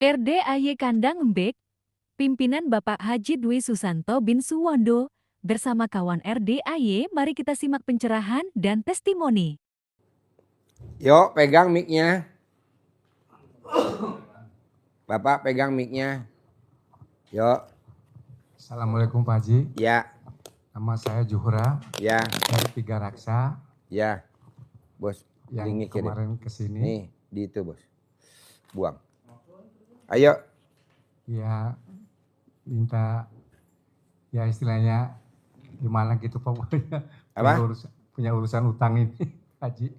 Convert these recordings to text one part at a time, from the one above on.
RDAY Kandang Embek, pimpinan Bapak Haji Dwi Susanto bin Suwondo, bersama kawan RDAY, mari kita simak pencerahan dan testimoni. Yuk, pegang mic-nya. Bapak pegang mic-nya. Yuk. Assalamualaikum Pak Haji. Ya. Nama saya Juhra. Ya. Dari Tiga Raksa. Ya. Bos. Yang kemarin kesini. Nih, di itu bos. Buang. Ayo. Ya, minta ya istilahnya gimana gitu Pak. Apa? Punya urusan utang ini Haji.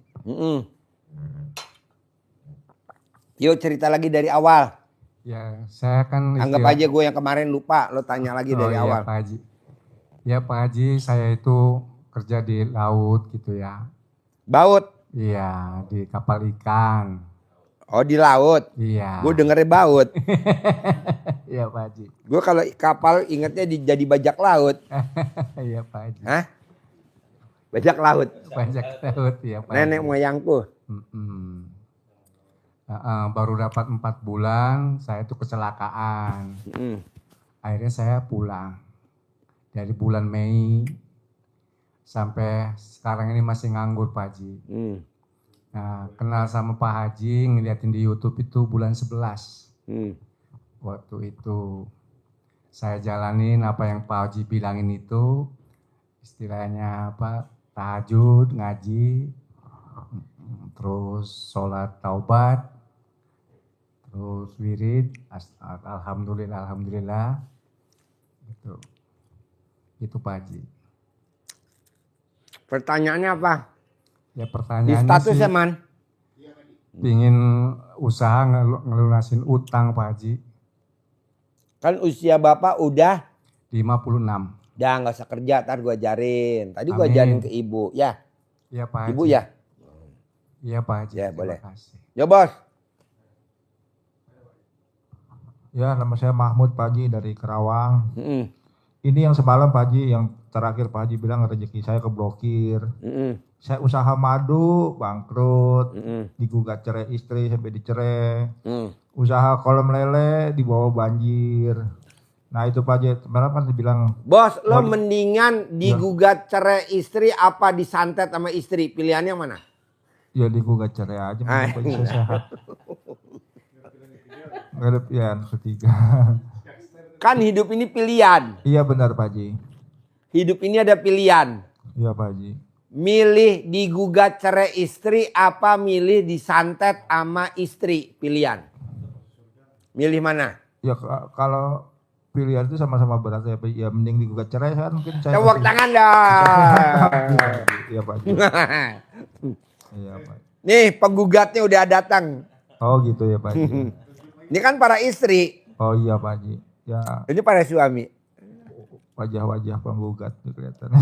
Yuk cerita lagi dari awal. Ya, saya kan anggap aja gue yang kemarin lupa, lo tanya lagi dari awal. Pak Haji. Ya Pak Haji, saya itu kerja di laut gitu ya. Baut? Iya, di kapal ikan. Oh di laut? Iya. Gue dengernya baut. Iya Pak Haji. Gue kalau kapal ingetnya jadi bajak laut. Iya Pak Haji. Hah? Bajak laut? Bajak laut ya Pak Haji. Nenek moyangku. Baru dapat 4 bulan, saya tuh kecelakaan. Akhirnya saya pulang. Dari bulan Mei sampai sekarang ini masih nganggur Pak Haji. Nah, kenal sama Pak Haji, ngeliatin di YouTube itu bulan 11. Waktu itu saya jalanin apa yang Pak Haji bilangin itu, istilahnya apa, tahajud, ngaji, terus sholat taubat, terus wirid, alhamdulillah, itu Pak Haji. Pertanyaannya apa? Ya pertanyaannya di status sih, Man? Pingin usaha ngelunasin utang Pak Haji. Kan usia Bapak udah 56. Udah gak usah kerja, ntar gue ajarin. Tadi gue ajarin ke Ibu, ya? Iya Pak Haji. Ibu ya? Iya Pak Haji. Ya boleh. Kasih. Ya bos. Ya, nama saya Mahmud Pak Haji dari Kerawang. Ini yang semalam Pak Haji, yang terakhir Pak Haji bilang rezeki saya keblokir. Saya usaha madu, bangkrut, digugat cerai istri sampai dicerai. Usaha kolam lele dibawa banjir. Nah itu Pak Haji, semalam kan dibilang. Bos, lo mendingan digugat cerai istri apa disantet sama istri? Pilihannya mana? Ya digugat cerai aja, bisa sehat. Gak ada pilihan ketiga. Kan hidup ini pilihan. Iya benar Pak Haji. Hidup ini ada pilihan. Iya Pak Haji. Milih digugat cerai istri apa milih disantet sama istri? Pilihan. Milih mana? Ya kalau pilihan itu sama-sama berat ya, ya mending digugat cerai kan mungkin saya. Tepuk tangan dah. Iya Pak Haji. Iya Pak. Nih penggugatnya udah datang. Oh gitu ya Pak Haji. Ini kan para istri. Oh iya Pak Haji. Ya. Ini para suami. Wajah-wajah penggugat tuh kelihatan.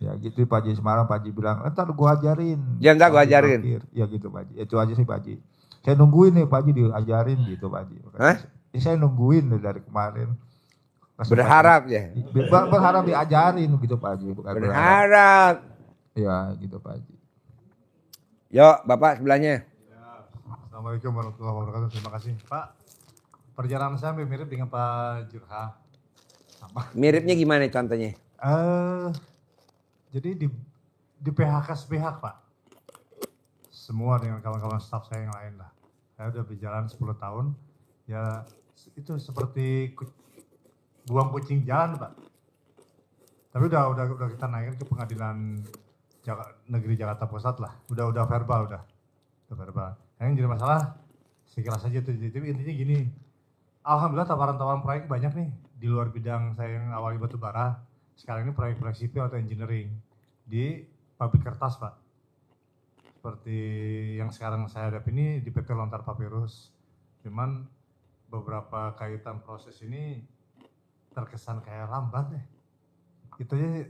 Ya gitu Pak Haji, semalam Pak Haji bilang, ntar gua ajarin. Ya ntar gua ajarin. Ya gitu Pak Haji, itu aja sih Pak Haji. Saya nungguin nih Pak Haji diajarin gitu Pak Haji. Hah? Saya nungguin dari kemarin. Berharap ya? Berharap diajarin gitu Pak Haji. Bukan berharap. Ya gitu Pak Haji. Yuk Bapak sebelahnya. Assalamualaikum warahmatullahi wabarakatuh. Terima kasih Pak. Perjalanan saya mirip dengan Pak Jurha. Sama. Miripnya gimana contohnya? Jadi di PHK sepihak Pak. Semua dengan kawan-kawan staf saya yang lain lah. Saya udah berjalan 10 tahun. Ya itu seperti buang kucing jalan Pak. Tapi udah kita naikin ke pengadilan negeri Jakarta Pusat lah. Udah verbal udah verbal. Yang jadi masalah sekilas saja tuh. Jadi intinya gini. Alhamdulillah tawaran-tawaran proyek banyak nih di luar bidang saya yang awalnya batu bara. Sekarang ini proyek-proyek sipil atau engineering di pabrik kertas Pak. Seperti yang sekarang saya hadapi ini di PT Lontar Papirus. Cuman beberapa kaitan proses ini terkesan kayak lambat ya. Itu aja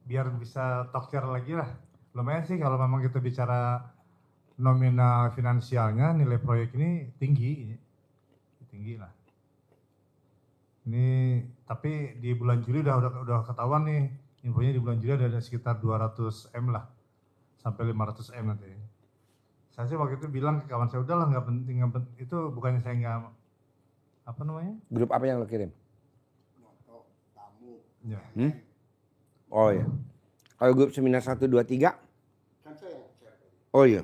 biar bisa talk share lagi lah. Lumayan sih kalau memang kita bicara nominal finansialnya, nilai proyek ini tinggi lah. Ini tapi di bulan Juli udah ketahuan nih, infonya di bulan Juli ada sekitar 200 M lah, sampai 500 M nanti. Saya sih waktu itu bilang ke kawan saya, udahlah nggak penting, itu bukannya saya nggak, apa namanya? Grup apa yang lo kirim? Ya. Oh ya. Kalau grup seminar 1, 2, 3? Oh iya.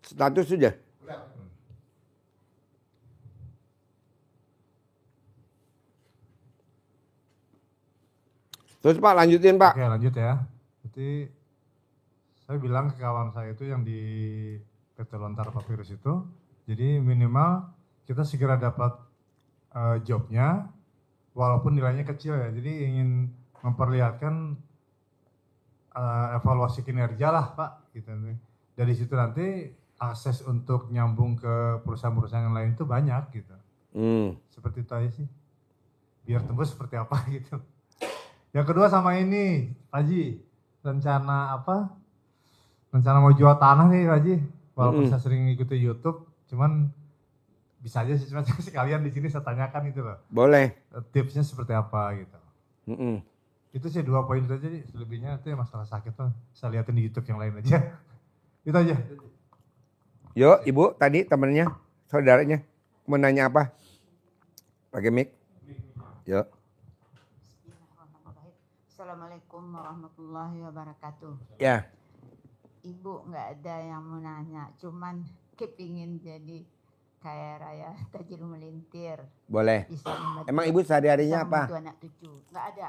Status sudah? Terus Pak, lanjutin Pak. Oke lanjut ya. Jadi saya bilang ke kawan saya itu yang di PT Lontar Papirus itu, jadi minimal kita segera dapat jobnya, walaupun nilainya kecil ya. Jadi ingin memperlihatkan evaluasi kinerja lah Pak. Gitu. Dari situ nanti akses untuk nyambung ke perusahaan-perusahaan yang lain itu banyak gitu. Seperti itu aja sih. Biar tembus seperti apa gitu. Yang kedua sama ini, Pak Haji, rencana apa? Rencana mau jual tanah nih Pak Haji. Walaupun saya sering ikuti YouTube, cuman bisa aja sih, cuma sekalian di sini saya tanyakan gitu loh. Boleh. Tipsnya seperti apa gitu. Itu sih 2 poin itu aja, selebihnya itu masalah sakit tuh. Saya liatin di YouTube yang lain aja. Itu aja. Yuk, Ibu tadi temennya, saudaranya mau nanya apa? Pakai mic. Yuk. Assalamualaikum warahmatullahi wabarakatuh. Ya. Ibu nggak ada yang mau nanya, cuman kepingin jadi kaya raya tajir melintir. Boleh. Bisa membantu, Emang Ibu sehari-harinya bisa apa? membantu anak cucu. Nggak ada.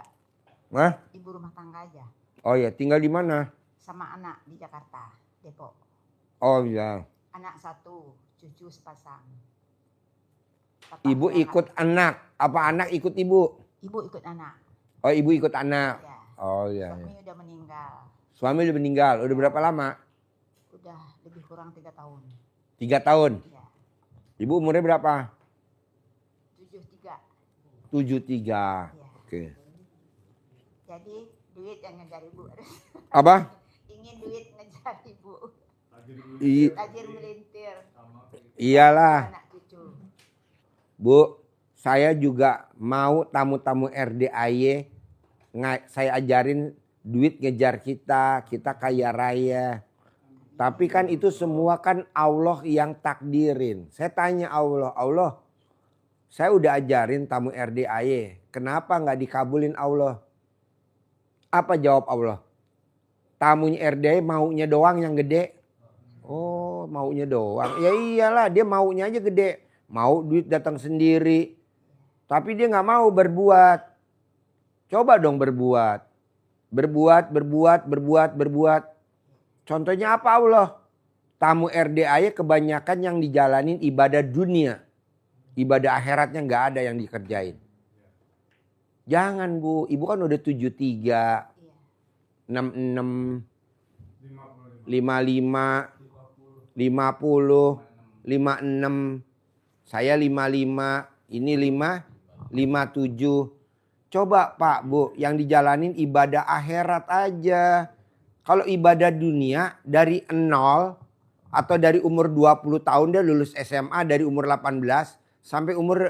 Hah? Ibu rumah tangga aja. Oh ya, tinggal di mana? Sama anak di Jakarta, Depok. Oh ya. Anak 1, cucu sepasang. Bapak Ibu anak. ikut anak. Apa anak ikut Ibu? Ibu ikut anak. Oh, Ibu ikut anak. Ya. Oh ya. Suami udah meninggal. Suami udah meninggal. Udah berapa lama? Udah lebih kurang 3 tahun. 3 tahun. Ya. Ibu umurnya berapa? 73. 73. Ya. Oke. Jadi duit yang ngejar ibu. Apa? Ingin duit ngejar ibu. Tajir melintir. Iyalah. Anak cucu. Bu, saya juga mau tamu-tamu RDAY saya ajarin duit ngejar kita kaya raya. Tapi kan itu semua kan Allah yang takdirin. Saya tanya Allah, saya udah ajarin tamu RDAY, kenapa nggak dikabulin Allah? Apa jawab Allah? Tamunya RDAY maunya doang yang gede. Oh, maunya doang. Ya iyalah, dia maunya aja gede. Mau duit datang sendiri. Tapi dia nggak mau berbuat. Coba dong berbuat. Berbuat. Contohnya apa Allah? Tamu RDAY kebanyakan yang dijalanin ibadah dunia. Ibadah akhiratnya nggak ada yang dikerjain. Jangan Bu, Ibu kan udah 73, 66, 55, 50, 56. Saya 55, ini 57. Coba Pak Bu, yang dijalanin ibadah akhirat aja. Kalau ibadah dunia dari 0 atau dari umur 20 tahun dia lulus SMA dari umur 18 sampai umur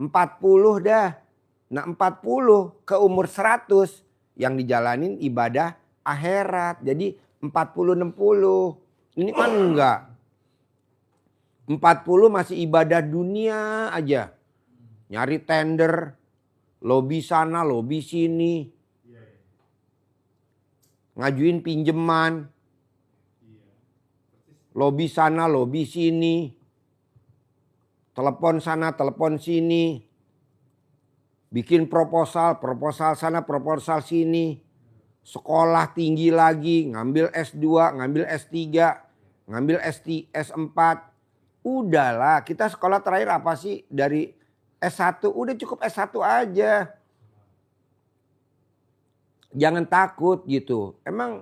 40 dah. Nah 40 ke umur 100 yang dijalanin ibadah akhirat. Jadi 40-60. Ini kan enggak. 40 masih ibadah dunia aja. Nyari tender. Lobi sana, lobi sini. Ngajuin pinjeman. Lobi sana, lobi sini. Telepon sana, telepon sini. Bikin proposal, proposal sana, proposal sini. Sekolah tinggi lagi, ngambil S2, ngambil S3, ngambil S4. Udahlah, kita sekolah terakhir apa sih? Dari S1, udah cukup S1 aja. Jangan takut gitu. Emang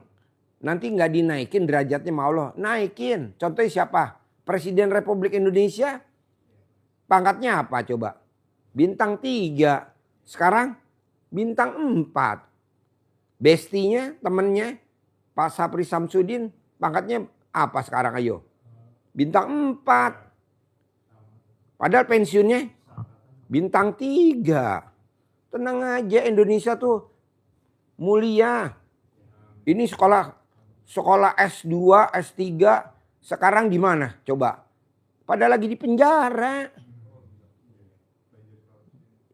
nanti nggak dinaikin derajatnya sama Allah? Naikin. Contohnya siapa? Presiden Republik Indonesia. Pangkatnya apa coba? Bintang 3. Sekarang bintang 4. Bestinya, temennya Pak Sapri Samsudin. Pangkatnya apa sekarang ayo? Bintang 4. Padahal pensiunnya bintang 3. Tenang aja, Indonesia tuh mulia. Ini sekolah sekolah S2, S3, sekarang di mana? Coba. Pada lagi di penjara.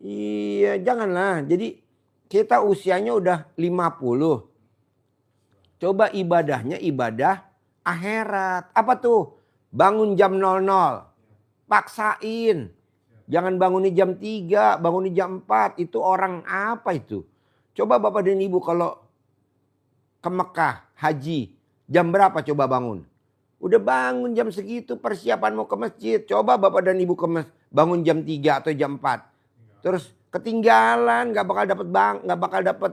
Iya, janganlah. Jadi kita usianya udah 50. Coba ibadahnya ibadah akhirat. Apa tuh? Bangun jam 00. Paksain. Jangan bangunnya jam 3, bangunnya jam 4. Itu orang apa itu? Coba Bapak dan Ibu kalau ke Mekah, haji. Jam berapa coba bangun? Udah bangun jam segitu persiapan mau ke masjid. Coba Bapak dan Ibu bangun jam 3 atau jam 4. Terus ketinggalan, nggak bakal dapat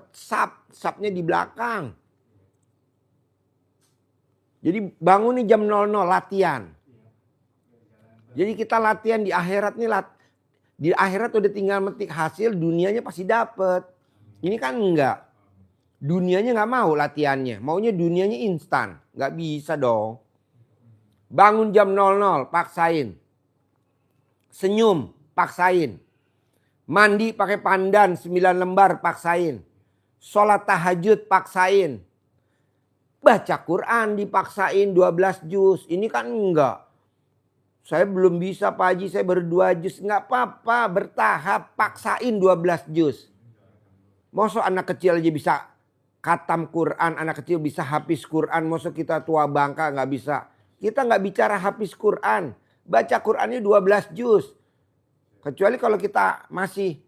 sapnya di belakang. Jadi bangun nih jam 00 latihan. Jadi kita latihan di akhirat nih di akhirat udah tinggal metik hasil, dunianya pasti dapet. Ini kan enggak. Dunianya nggak mau latihannya, maunya dunianya instan, nggak bisa dong. Bangun jam 00, paksain. Senyum, paksain. Mandi pakai pandan 9 lembar, paksain. Sholat tahajud, paksain. Baca Quran dipaksain 12 juz. Ini kan enggak. Saya belum bisa Pak Haji, saya baru 2 juz. Enggak apa-apa, bertahap, paksain 12 juz. Masa anak kecil aja bisa khatam Quran, anak kecil bisa hafiz Quran. Masa kita tua bangka nggak bisa. Kita nggak bicara hafiz Quran. Baca Qurannya 12 juz. Kecuali kalau kita masih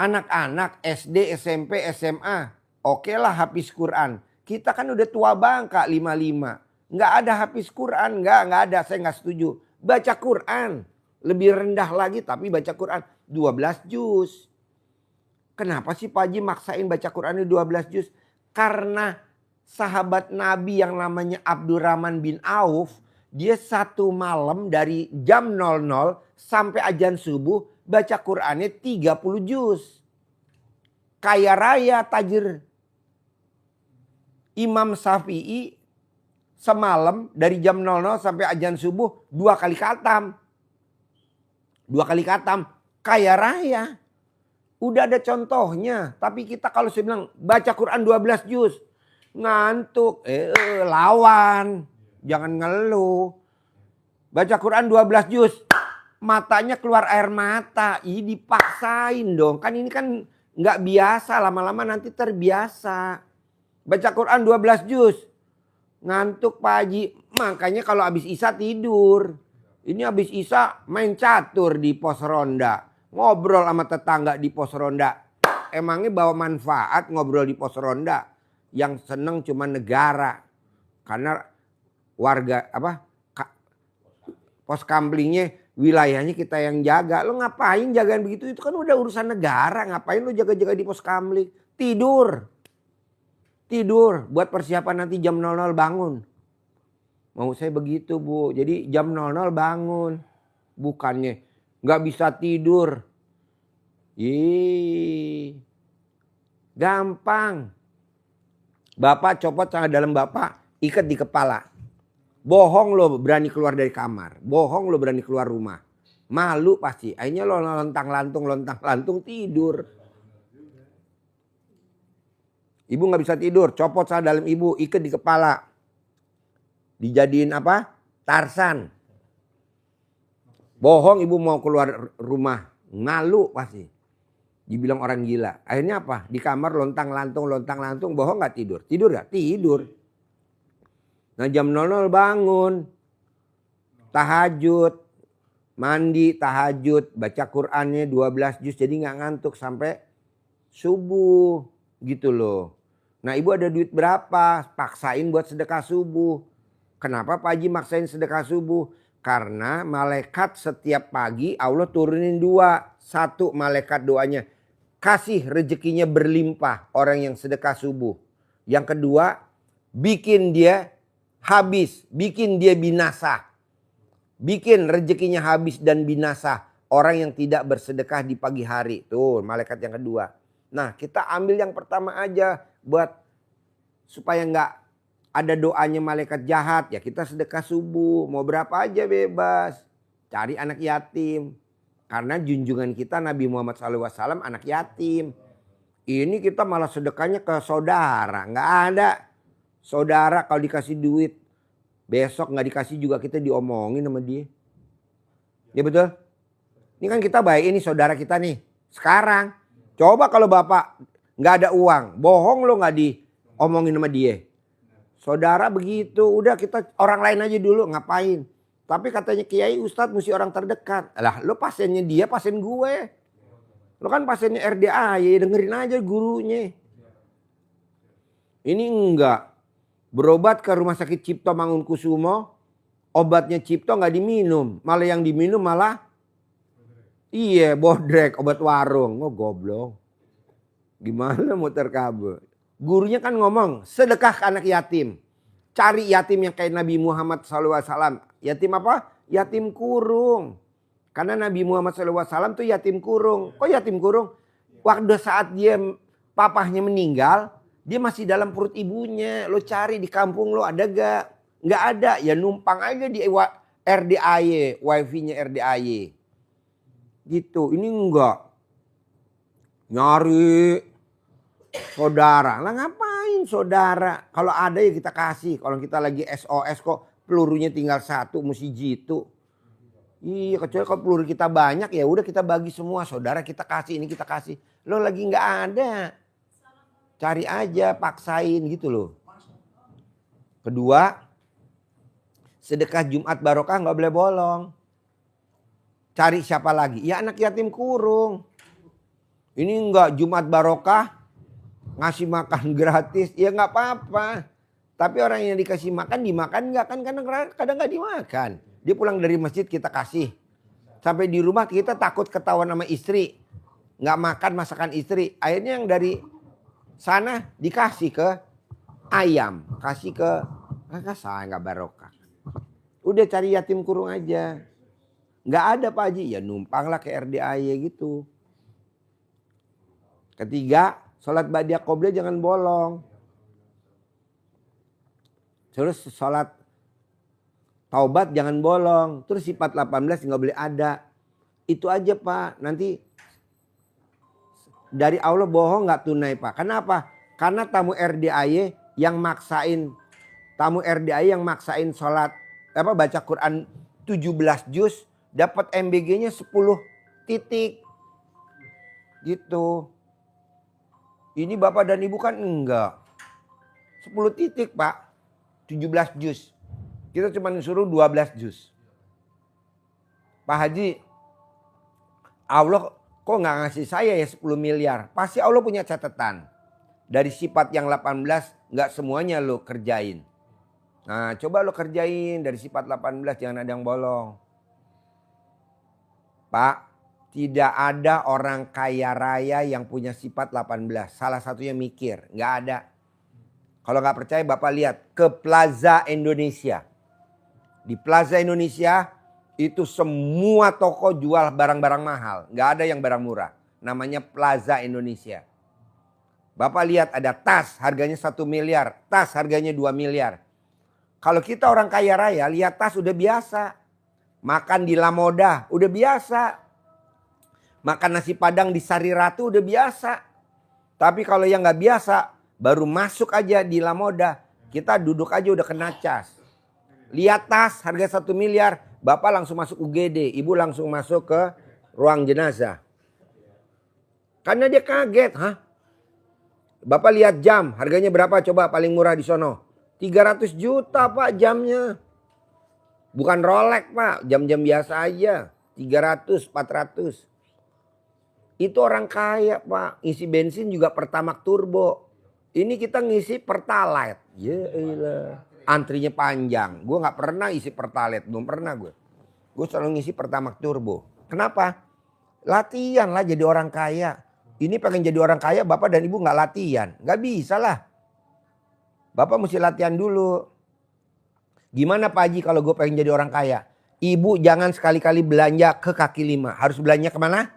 anak-anak SD, SMP, SMA. Oke lah hafiz Quran. Kita kan udah tua bangka 55. Nggak ada hafiz Quran. Nggak ada. Saya nggak setuju. Baca Quran. Lebih rendah lagi tapi baca Quran 12 juz. Kenapa sih Pak Haji maksain baca Qurannya 12 juz? Karena sahabat Nabi yang namanya Abdurrahman bin Auf, dia satu malam dari jam 00 sampai azan subuh baca Qurannya 30 juz. Kaya raya tajir. Imam Syafi'i semalam dari jam 00 sampai azan subuh 2 kali khatam. 2 kali khatam. Kaya raya. Udah ada contohnya. Tapi kita kalau saya bilang baca Quran 12 juz. Ngantuk. Lawan. Jangan ngeluh. Baca Quran 12 juz. Matanya keluar air mata. Ih dipaksain dong. Kan ini kan nggak biasa. Lama-lama nanti terbiasa. Baca Quran 12 juz. Ngantuk Pak Haji. Makanya kalau habis Isya tidur. Ini habis Isya main catur di pos ronda. Ngobrol sama tetangga di pos ronda. Emangnya bawa manfaat ngobrol di pos ronda. Yang seneng cuma negara. Karena warga pos kamplingnya wilayahnya kita yang jaga. Lo ngapain jagain begitu? Itu kan udah urusan negara. Ngapain lo jaga-jaga di pos kamling? Tidur. Tidur buat persiapan nanti jam 00 bangun. Mau saya begitu Bu. Jadi jam 00 bangun. Bukannya nggak bisa tidur. Gampang. Bapak copot celana dalam Bapak, ikat di kepala. Bohong lo berani keluar dari kamar. Bohong lo berani keluar rumah. Malu pasti. Akhirnya lo lontang-lantung tidur. Ibu nggak bisa tidur, copot celana dalam ibu, ikat di kepala. Dijadiin apa? Tarsan. Bohong ibu mau keluar rumah. Malu pasti. Dibilang orang gila. Akhirnya apa? Di kamar lontang-lantung. Bohong gak tidur? Tidur gak? Tidur. Nah jam 00 bangun. Tahajud. Mandi, tahajud. Baca Qurannya 12 juz. Jadi gak ngantuk sampai subuh. Gitu loh. Nah ibu ada duit berapa? Paksain buat sedekah subuh. Kenapa Pak Haji maksain sedekah subuh? Karena malaikat setiap pagi Allah turunin 2. 1 malaikat doanya. Kasih rezekinya berlimpah orang yang sedekah subuh. Yang kedua bikin dia habis. Bikin dia binasa. Bikin rezekinya habis dan binasa. Orang yang tidak bersedekah di pagi hari. Tuh malaikat yang kedua. Nah kita ambil yang pertama aja. Buat supaya nggak ada doanya malaikat jahat, ya kita sedekah subuh. Mau berapa aja bebas. Cari anak yatim. Karena junjungan kita Nabi Muhammad SAW anak yatim. Ini kita malah sedekahnya ke saudara. Nggak ada. Saudara kalau dikasih duit, besok nggak dikasih juga kita diomongin sama dia. Ya betul? Ini kan kita baik, ini saudara kita nih. Sekarang, coba kalau bapak nggak ada uang, bohong lo nggak diomongin sama dia. Saudara begitu, udah kita orang lain aja dulu, ngapain? Tapi katanya kiai ustadz mesti orang terdekat. Lah lo pasiennya dia, pasien gue. Lo kan pasiennya RDA, ya dengerin aja gurunya. Ini enggak. Berobat ke rumah sakit Cipto Mangunkusumo, obatnya Cipto nggak diminum. Malah yang diminum malah iya bodrek, obat warung. Oh goblok. Gimana muter kabel? Gurunya kan ngomong sedekah ke anak yatim. Cari yatim yang kayak Nabi Muhammad SAW. Yatim apa? Yatim kurung. Karena Nabi Muhammad SAW tuh yatim kurung. Kok yatim kurung? Waktu saat dia papahnya meninggal, dia masih dalam perut ibunya. Lo cari di kampung lo ada gak? Nggak ada. Ya numpang aja di RDAY, wifi-nya RDAY. Gitu. Ini enggak. Nyari saudara. Lah ngapain saudara? Kalau ada ya kita kasih. Kalau kita lagi SOS kok pelurunya tinggal 1 mesti jitu. Iya, kecuali kalau peluru kita banyak ya udah kita bagi semua. Saudara kita kasih, ini kita kasih. Lo lagi nggak ada. Cari aja, paksain gitu loh. Kedua, sedekah Jumat Barokah nggak boleh bolong. Cari siapa lagi? Ya anak yatim kurung. Ini enggak Jumat Barokah ngasih makan gratis, ya nggak apa-apa. Tapi orang yang dikasih makan dimakan nggak kan kadang nggak dimakan. Dia pulang dari masjid kita kasih. Sampai di rumah kita takut ketahuan sama istri. Nggak makan masakan istri. Akhirnya yang dari sana dikasih ke ayam. Kasih ke saya nggak barokah. Udah cari yatim kurung aja. Nggak ada Pak Haji. Ya numpanglah ke RDAY gitu. Ketiga, sholat ba'da qobliyah jangan bolong. Terus sholat taubat jangan bolong. Terus sifat 18 nggak boleh ada. Itu aja Pak. Nanti dari Allah bohong nggak tunai Pak. Kenapa? Karena tamu RDAY yang maksain sholat baca Quran 17 juz dapat MBG-nya 10 titik. Gitu. Ini Bapak dan Ibu kan enggak. 10 titik Pak. 17 juz. Kita cuma disuruh 12 juz. Pak Haji, Allah kok nggak ngasih saya ya 10 miliar? Pasti Allah punya catatan. Dari sifat yang 18 nggak semuanya lo kerjain. Nah coba lo kerjain dari sifat 18 jangan ada yang bolong. Pak, tidak ada orang kaya raya yang punya sifat 18. Salah satunya mikir. Nggak ada. Kalau nggak percaya Bapak lihat ke Plaza Indonesia. Di Plaza Indonesia itu semua toko jual barang-barang mahal. Nggak ada yang barang murah. Namanya Plaza Indonesia. Bapak lihat ada tas harganya 1 miliar. Tas harganya 2 miliar. Kalau kita orang kaya raya lihat tas udah biasa. Makan di Lamoda udah biasa. Makan nasi padang di Sari Ratu udah biasa. Tapi kalau yang nggak biasa baru masuk aja di Lamoda. Kita duduk aja udah kena cas. Lihat tas harga 1 miliar. Bapak langsung masuk UGD. Ibu langsung masuk ke ruang jenazah. Karena dia kaget. Hah? Bapak lihat jam. Harganya berapa coba paling murah di sono? 300 juta Pak jamnya. Bukan Rolex Pak. Jam-jam biasa aja. 300, 400. Itu orang kaya Pak. Ngisi bensin juga Pertamax turbo. Ini kita ngisi Pertalite. Ya elah. Antrinya panjang. Gue gak pernah isi Pertalite. Belum pernah gue. Gue selalu ngisi Pertamax turbo. Kenapa? Latihan lah jadi orang kaya. Ini pengen jadi orang kaya Bapak dan Ibu gak latihan. Gak bisa lah. Bapak mesti latihan dulu. Gimana Pak Haji kalau gue pengen jadi orang kaya? Ibu jangan sekali-kali belanja ke kaki lima. Harus belanja kemana?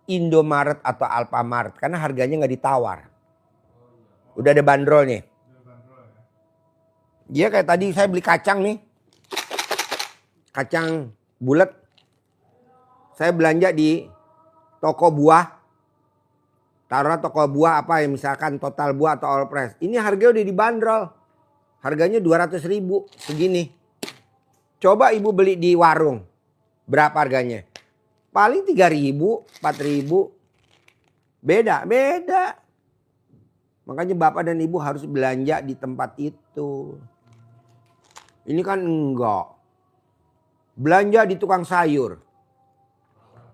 Indomaret atau Alfamart. Karena harganya gak ditawar. Udah ada bandrolnya. Dia kayak tadi saya beli kacang nih. Kacang bulat. Saya belanja di toko buah. taruh toko buah apa ya, misalkan Total Buah atau All Fresh. Ini harganya udah dibanderol. Harganya 200.000 segini. Coba ibu beli di warung. Berapa harganya? Paling 3.000, 4.000. Beda. Makanya bapak dan ibu harus belanja di tempat itu. Ini kan enggak. Belanja di tukang sayur.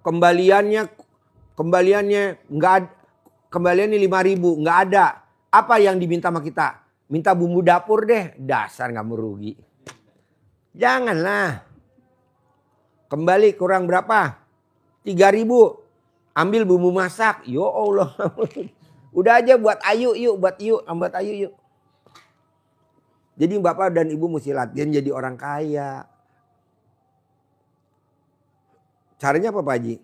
Kembaliannya enggak, kembaliannya 5.000, enggak ada. Apa yang diminta sama kita? Minta bumbu dapur deh, dasar nggak merugi. Janganlah. Kembali kurang berapa? 3.000. Ambil bumbu masak. Ya Allah. Udah aja buat Ayu yuk. Jadi bapak dan ibu mesti latihan jadi orang kaya. Caranya apa Pak Haji?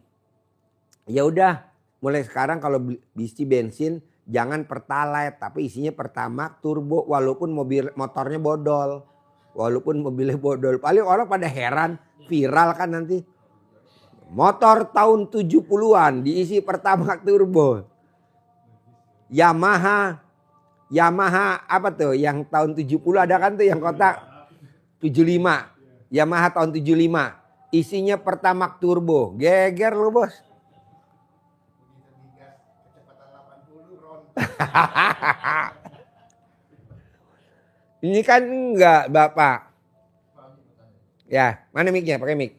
Ya udah, mulai sekarang kalau isi bensin jangan Pertalite, tapi isinya Pertamax turbo walaupun motornya bodol. Walaupun mobilnya bodol. Paling orang pada heran, viral kan nanti. Motor tahun 70-an diisi Pertamax turbo. Yamaha apa tuh yang tahun 70 ada kan tuh yang kotak 75. Yamaha tahun 75. Isinya Pertamax turbo. Geger lu bos. Ini kan enggak bapak. Ya mana mic-nya, pakai mic.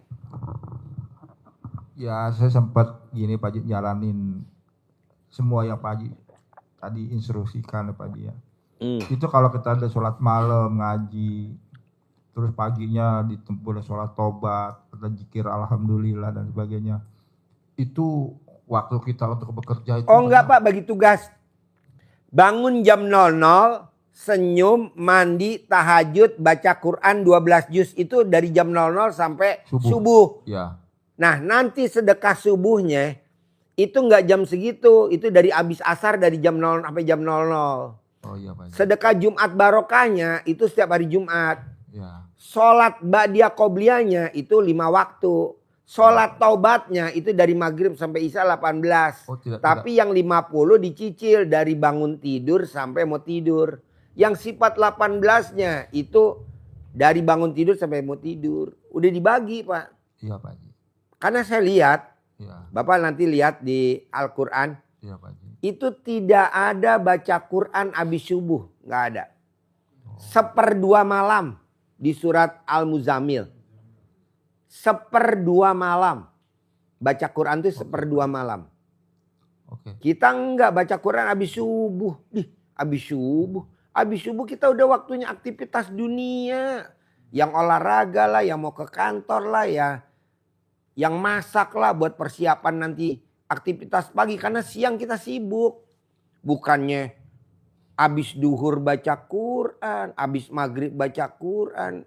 Ya saya sempat gini Pak Haji, jalanin semua yang Pak Haji tadi instruksikan Pak Haji ya. Itu kalau kita ada sholat malam ngaji, terus paginya ditempur sholat tobat, kita zikir alhamdulillah dan sebagainya. Itu waktu kita untuk bekerja itu. Oh enggak Pak, bagi tugas. Bangun jam 00, senyum, mandi, tahajud, baca Quran 12 juz itu dari jam 00 sampai subuh. Ya. Nah nanti sedekah subuhnya itu enggak jam segitu. Itu dari habis asar dari jam 00 sampai jam 00. Oh iya Pak. Sedekah Jumat barokahnya itu setiap hari Jumat. Ya. Sholat ba'diyah qobliyahnya itu 5 waktu. Sholat taubatnya itu dari maghrib sampai isya 18. Oh, Tapi yang 50 dicicil dari bangun tidur sampai mau tidur. Yang sifat 18-nya itu dari bangun tidur sampai mau tidur. Udah dibagi Pak. Iya Pak Haji. Karena saya lihat, Ya. Bapak nanti lihat di Al-Quran. Iya Pak Haji. Itu tidak ada baca Quran habis subuh. Nggak ada. 1/2 malam di surat Al-Muzammil. 1/2 malam. Baca Quran itu 1/2 malam. Oke. Kita enggak baca Quran habis subuh. Habis subuh kita udah waktunya aktivitas dunia. Yang olahraga lah, yang mau ke kantor lah ya. Yang masak lah buat persiapan nanti aktivitas pagi. Karena siang kita sibuk. Bukannya habis duhur baca Quran, habis maghrib baca Quran.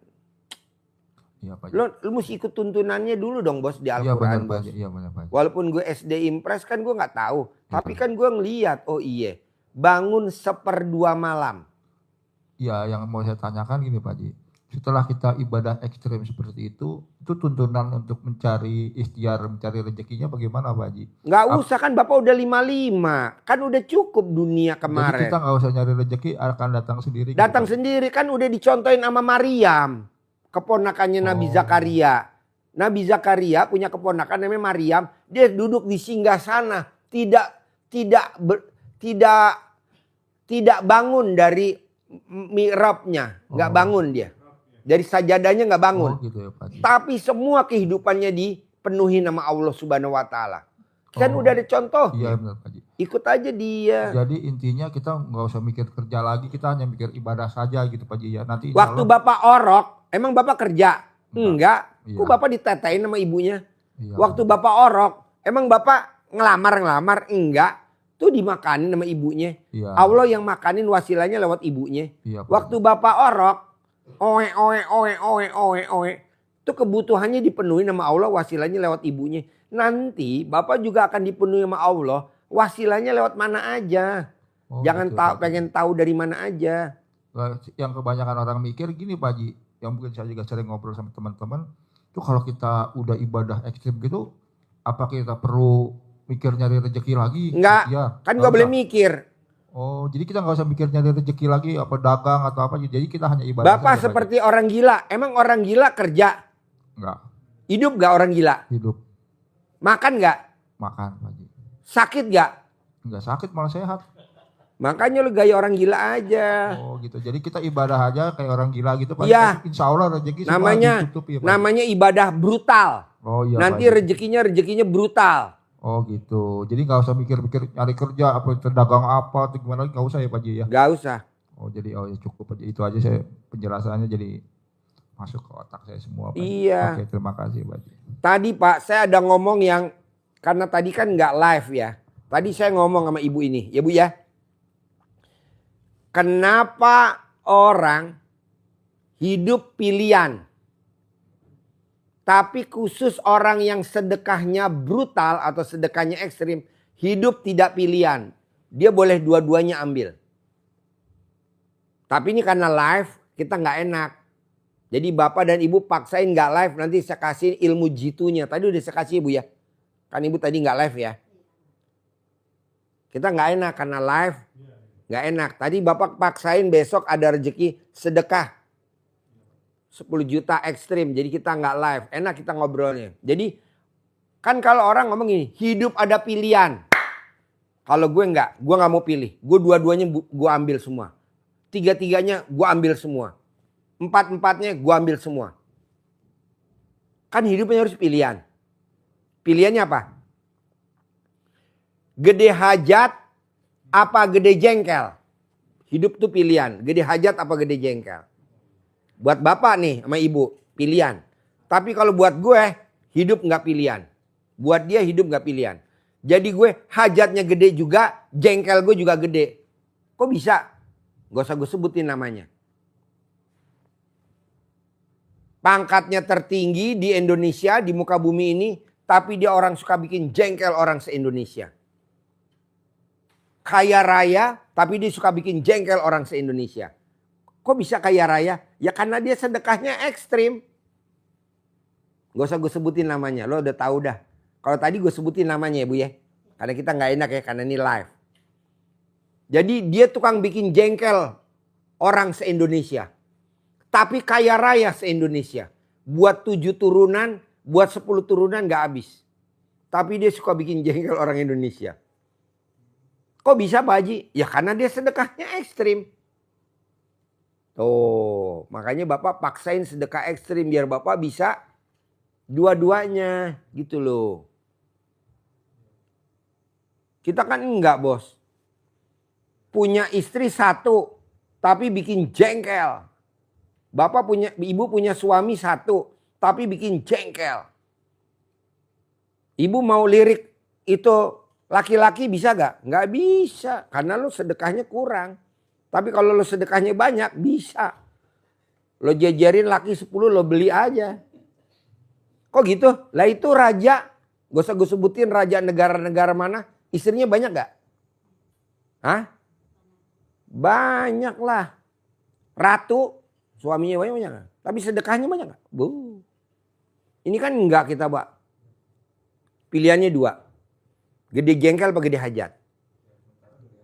Iya Pak Haji. Lu mesti ikut tuntunannya dulu dong bos di Iya Al-Quran benar Pak bos. Haji. Iya benar Pak Haji. Walaupun gue SD Impres kan gue nggak tahu. Tapi kan gue ngeliat, oh iya. Bangun 1/2 malam. Ya yang mau saya tanyakan gini Pak Haji. Setelah kita ibadah ekstrim seperti itu tuntunan untuk mencari ikhtiar, mencari rezekinya bagaimana Pak Haji? Nggak usah kan Bapak udah 55. Kan udah cukup dunia Jadi kemarin. kita nggak usah nyari rezeki, akan datang sendiri. Datang gitu, Pak. sendiri kan udah dicontohin sama Maryam. Keponakannya Nabi Oh. Zakaria. Nabi Zakaria punya keponakan namanya Maryam. Dia duduk di singgasana. Tidak bangun dari mihrabnya. Nggak bangun dia. Dari sajadahnya nggak bangun. Oh gitu ya Pak Haji. Tapi semua kehidupannya dipenuhi nama Allah Subhanahu wa Ta'ala. Kan Oh. udah ada contoh. Iya benar Pak Haji. Ikut aja dia. Jadi intinya kita nggak usah mikir kerja lagi, kita hanya mikir ibadah saja gitu Pak Haji ya. Nanti insya Waktu Allah- Bapak orok, emang Bapak kerja? Enggak. Iya. Kok Bapak ditetain sama ibunya? Iya, Waktu Pak. Bapak orok, emang Bapak ngelamar? Enggak. Tuh dimakanin sama ibunya. Iya. Allah yang makanin wasilahnya lewat ibunya. Iya, Pak. Waktu Bapak orok, oe. Itu kebutuhannya dipenuhi sama Allah, wasilahnya lewat ibunya. Nanti Bapak juga akan dipenuhi sama Allah, wasilahnya lewat mana aja. Oh, Jangan gitu, tahu, Pak Haji. pengen tahu dari mana aja. Yang kebanyakan orang mikir gini Pak Haji, yang mungkin saya juga sering ngobrol sama teman-teman, itu kalau kita udah ibadah ekstrim gitu, apa kita perlu mikir nyari rezeki lagi. Enggak, Iya, kan nggak gak boleh usah. mikir. Oh, jadi kita nggak usah mikir nyari rezeki lagi, apa dagang atau apa. Jadi kita hanya ibadah Bapak saja, seperti orang gila. Emang orang gila kerja? Enggak, Hidup gak orang gila? hidup, Makan gak? makan Pak Haji. Sakit gak? Enggak sakit malah sehat. Makanya lu gaya orang gila aja. Oh gitu. Jadi kita ibadah aja kayak orang gila gitu Pak. Iya. Insya Allah rezeki semua Namanya ditutupi ya Pak. namanya ibadah brutal. Oh iya Nanti Pak Haji. rezekinya brutal. Oh gitu. Jadi nggak usah mikir-mikir nyari kerja apa dagang apa atau gimana, nggak usah ya Pak Haji ya. Gak usah. Oh jadi ya cukup aja itu aja, saya penjelasannya jadi masuk ke otak saya semua Pak Haji. Iya. Oke, terima kasih Pak Haji. Tadi Pak saya ada ngomong yang karena tadi kan nggak live ya. Tadi saya ngomong sama ibu ini, ya Bu ya. Kenapa orang hidup pilihan? Tapi khusus orang yang sedekahnya brutal atau sedekahnya ekstrim, hidup tidak pilihan. Dia boleh dua-duanya ambil. Tapi ini karena live, kita nggak enak. Jadi bapak dan ibu paksain nggak live, nanti saya kasih ilmu jitunya. Tadi udah saya kasih ibu ya. Kan ibu tadi nggak live ya. Kita nggak enak karena live, nggak enak. Tadi bapak paksain besok ada rezeki sedekah. 10 juta ekstrim, jadi kita nggak live. Enak kita ngobrolnya. Jadi kan kalau orang ngomong gini, hidup ada pilihan. Kalau gue nggak mau pilih. Gue dua-duanya gue ambil semua. Tiga-tiganya gue ambil semua. Empat-empatnya gue ambil semua. Kan hidupnya harus pilihan. Pilihannya apa? Gede hajat apa gede jengkel? Hidup tuh pilihan. Gede hajat apa gede jengkel? Buat bapak nih sama ibu pilihan. Tapi kalau buat gue hidup nggak pilihan. Buat dia hidup nggak pilihan. Jadi gue hajatnya gede juga, jengkel gue juga gede. Kok bisa? Gak usah gue sebutin namanya. Pangkatnya tertinggi di Indonesia, di muka bumi ini. Tapi dia orang suka bikin jengkel orang se-Indonesia. Kaya raya, tapi dia suka bikin jengkel orang se-Indonesia. Kok bisa kaya raya? Ya karena dia sedekahnya ekstrim. Gak usah gue sebutin namanya, lo udah tahu dah. Kalau tadi gue sebutin namanya ya Bu ya. Karena kita gak enak ya, karena ini live. Jadi dia tukang bikin jengkel orang se-Indonesia. Tapi kaya raya se-Indonesia. Buat 7 turunan, buat 10 turunan gak habis. Tapi dia suka bikin jengkel orang Indonesia. Kok bisa Pak Haji? Ya karena dia sedekahnya ekstrim. Tuh, makanya Bapak paksain sedekah ekstrim biar Bapak bisa dua-duanya gitu loh. Kita kan enggak bos. Punya istri 1 tapi bikin jengkel. Ibu punya suami 1 tapi bikin jengkel. Ibu mau lirik itu laki-laki bisa gak? Nggak bisa karena lo sedekahnya kurang. Tapi kalau lo sedekahnya banyak bisa. Lo jajarin laki 10 lo beli aja. Kok gitu? Lah itu raja. Gak usah gue sebutin raja negara-negara mana. Istrinya banyak gak? Hah? Banyak lah. Ratu. Suaminya banyak gak? Tapi sedekahnya banyak gak? Bu. Ini kan enggak kita Pak. Pilihannya 2. Gede jengkel apa gede hajat?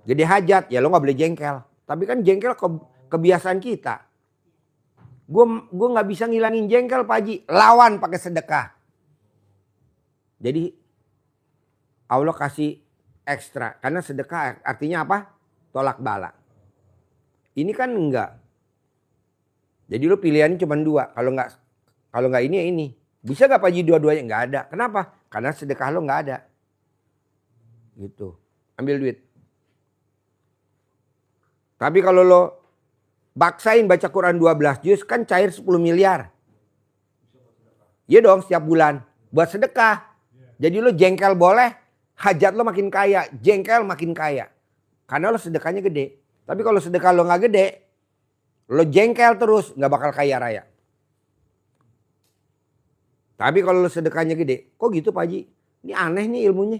Gede hajat ya lo gak boleh jengkel. Tapi kan jengkel kebiasaan kita. Gue nggak bisa ngilangin jengkel Pak Haji. Lawan pakai sedekah. Jadi Allah kasih ekstra. Karena sedekah artinya apa? Tolak bala. Ini kan enggak. Jadi lo pilihannya cuma 2. Kalau nggak ini ya ini. Bisa gak Pak Haji dua-duanya? Nggak ada. Kenapa? Karena sedekah lo nggak ada. Gitu. Ambil duit. Tapi kalau lo baksain baca Quran 12 juz kan cair 10 miliar. Iya dong setiap bulan. Buat sedekah. Jadi lo jengkel boleh. Hajat lo makin kaya. Jengkel makin kaya. Karena lo sedekahnya gede. Tapi kalau sedekah lo gak gede. Lo jengkel terus gak bakal kaya raya. Tapi kalau lo sedekahnya gede. Kok gitu Pak Haji? Ini aneh nih ilmunya.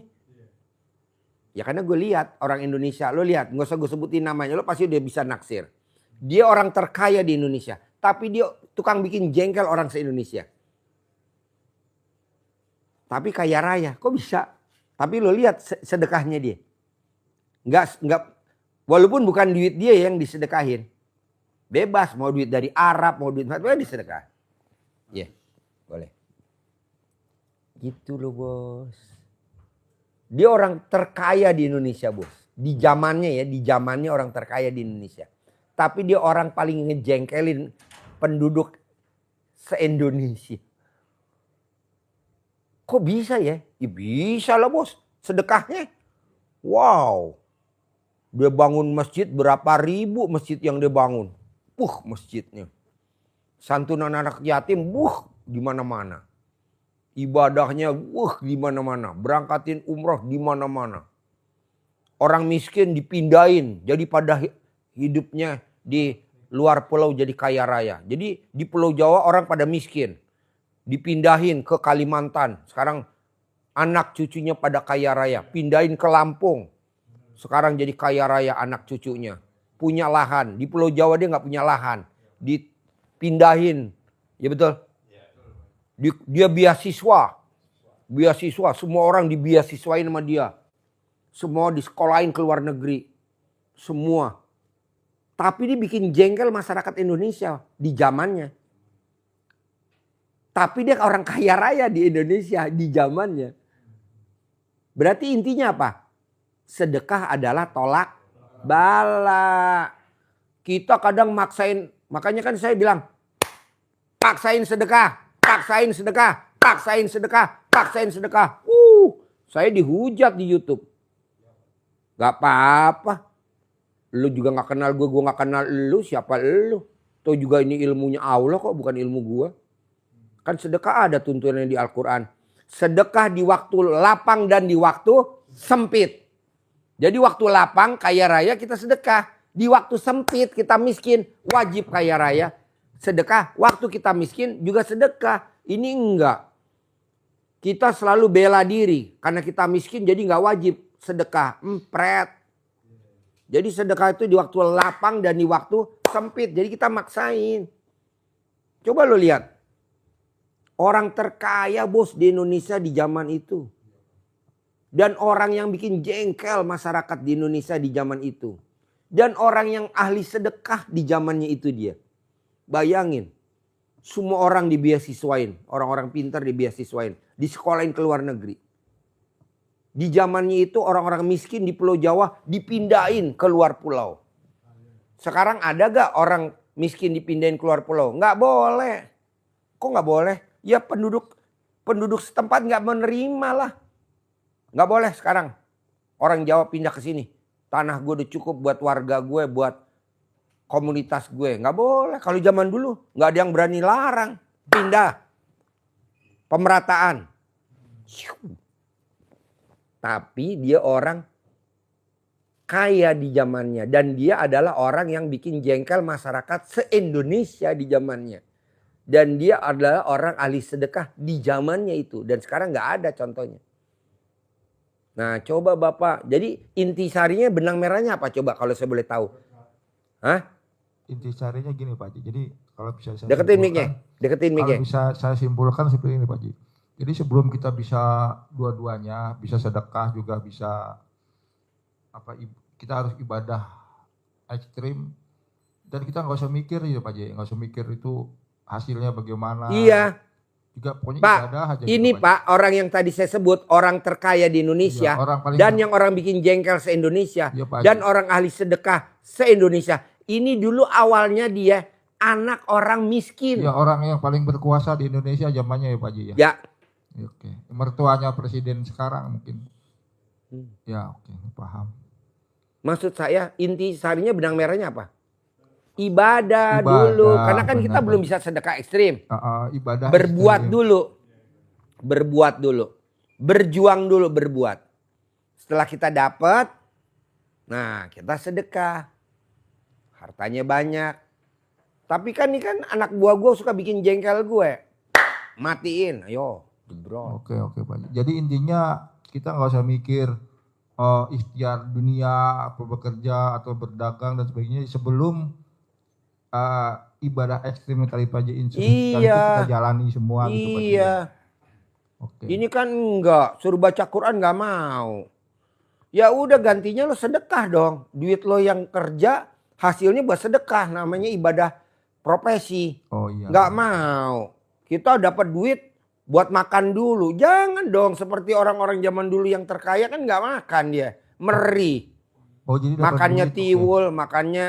Ya karena gue lihat orang Indonesia, lo lihat, gak usah gue sebutin namanya, lo pasti udah bisa naksir. Dia orang terkaya di Indonesia, tapi dia tukang bikin jengkel orang se-Indonesia. Tapi kaya raya, kok bisa? Tapi lo lihat sedekahnya dia. Enggak, walaupun bukan duit dia yang disedekahin. Bebas, mau duit dari Arab, mau duit mana disedekah. Iya, boleh. Gitu loh bos. Dia orang terkaya di Indonesia bos. Di zamannya orang terkaya di Indonesia. Tapi dia orang paling ngejengkelin penduduk se-Indonesia. Kok bisa ya? Ya bisa lah bos. Sedekahnya. Wow. Dia bangun masjid berapa ribu masjid yang dia bangun. Masjidnya. Santunan anak yatim di mana-mana. Ibadahnya di mana-mana. Berangkatin umroh di mana-mana. Orang miskin dipindahin. Jadi pada hidupnya di luar pulau jadi kaya raya. Jadi di Pulau Jawa orang pada miskin. Dipindahin ke Kalimantan. Sekarang anak cucunya pada kaya raya. Pindahin ke Lampung. Sekarang jadi kaya raya anak cucunya. Punya lahan. Di Pulau Jawa dia nggak punya lahan. Dipindahin. Ya betul? Dia beasiswa. Beasiswa. Semua orang dibeasiswain sama dia. Semua disekolahin ke luar negeri. Semua. Tapi dia bikin jengkel masyarakat Indonesia di zamannya. Tapi dia orang kaya raya di Indonesia di zamannya. Berarti intinya apa? Sedekah adalah tolak bala. Kita kadang maksain. Makanya kan saya bilang. Paksain sedekah. Paksain sedekah. Paksain sedekah. Paksain sedekah. Saya dihujat di YouTube. Gak apa-apa. Lu juga gak kenal gue gak kenal lu. Siapa lu? Tuh juga ini ilmunya Allah kok bukan ilmu gue. Kan sedekah ada tuntunannya di Al-Quran. Sedekah di waktu lapang dan di waktu sempit. Jadi waktu lapang kaya raya kita sedekah. Di waktu sempit kita miskin wajib kaya raya. Sedekah. Waktu kita miskin juga sedekah. Ini enggak. Kita selalu bela diri. Karena kita miskin jadi enggak wajib sedekah. Empret. Jadi sedekah itu di waktu lapang dan di waktu sempit. Jadi kita maksain. Coba lo lihat. Orang terkaya bos di Indonesia di zaman itu. Dan orang yang bikin jengkel masyarakat di Indonesia di zaman itu. Dan orang yang ahli sedekah di zamannya itu dia. Bayangin. Semua orang dibeasiswain. Orang-orang pintar dibeasiswain. Disekolahin ke luar negeri. Di zamannya itu orang-orang miskin di Pulau Jawa dipindahin ke luar pulau. Sekarang ada gak orang miskin dipindahin ke luar pulau? Nggak boleh. Kok nggak boleh? Ya penduduk setempat nggak menerima lah. Nggak boleh sekarang. Orang Jawa pindah ke sini. Tanah gue udah cukup buat warga gue, buat komunitas gue. Nggak boleh. Kalau zaman dulu nggak ada yang berani larang. Pindah. Pemerataan. Tapi dia orang kaya di zamannya. Dan dia adalah orang yang bikin jengkel masyarakat se-Indonesia di zamannya. Dan dia adalah orang ahli sedekah di zamannya itu. Dan sekarang nggak ada contohnya. Nah coba Bapak. Jadi intisarinya benang merahnya apa coba kalau saya boleh tahu? Hah? Intisarinya gini Pak Haji. Jadi kalau bisa saya Deketin mic-nya. Kalau bisa saya simpulkan seperti ini Pak Haji. Jadi sebelum kita bisa dua-duanya. Bisa sedekah juga bisa. Kita harus ibadah ekstrim. Dan kita nggak usah mikir ya Pak Haji. Nggak usah mikir itu hasilnya bagaimana. Iya. Juga pokoknya Pak, ibadah aja ini gitu, Pak orang yang tadi saya sebut orang terkaya di Indonesia. Iya, orang paling dan yang orang bikin jengkel se-Indonesia. Iya, Pak dan Haji. orang ahli sedekah se-Indonesia. Ini dulu awalnya dia anak orang miskin. Ya orang yang paling berkuasa di Indonesia zamannya ya Pak Haji ya. Ya. Oke. Mertuanya presiden sekarang mungkin. Ya oke paham. Maksud saya inti sarinya benang merahnya apa? Ibadah dulu. Karena kan kita belum bisa sedekah ekstrim. Ibadah Berbuat ekstrim. dulu. Berbuat dulu. Berjuang dulu berbuat. Setelah kita dapat. Nah kita sedekah. Hartanya banyak. Tapi kan ini kan anak buah gue suka bikin jengkel gue. Matiin. Ayo. Jebrol. Oke Pak Haji. Jadi intinya kita nggak usah mikir ikhtiar dunia apa bekerja atau berdagang dan sebagainya sebelum ibadah ekstrim yang tadi Pak Haji Iya. kita jalani semua gitu Pak Haji. Iya. Oke. Oke. Ini kan enggak, suruh baca Quran nggak mau. Ya udah gantinya lo sedekah dong. Duit lo yang kerja hasilnya buat sedekah, namanya ibadah profesi. Oh iya. Nggak mau. Kita dapat duit buat makan dulu. Jangan dong seperti orang-orang zaman dulu yang terkaya kan nggak makan dia. Meri. Oh jadi dapat Makannya duit, oke. tiwul, makannya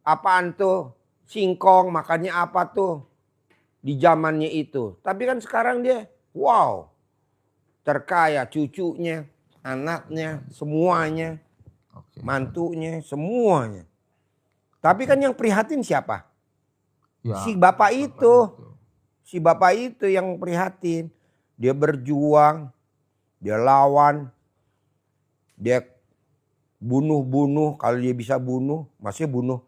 apaan tuh? Singkong, makannya apa tuh? Di zamannya itu. Tapi kan sekarang dia wow. Terkaya cucunya, anaknya, semuanya. Oke. Mantunya, semuanya. Tapi kan yang prihatin siapa? Ya, Si bapak itu. Si bapak itu yang prihatin. Dia berjuang, dia lawan, dia bunuh-bunuh. Kalau dia bisa bunuh, maksudnya bunuh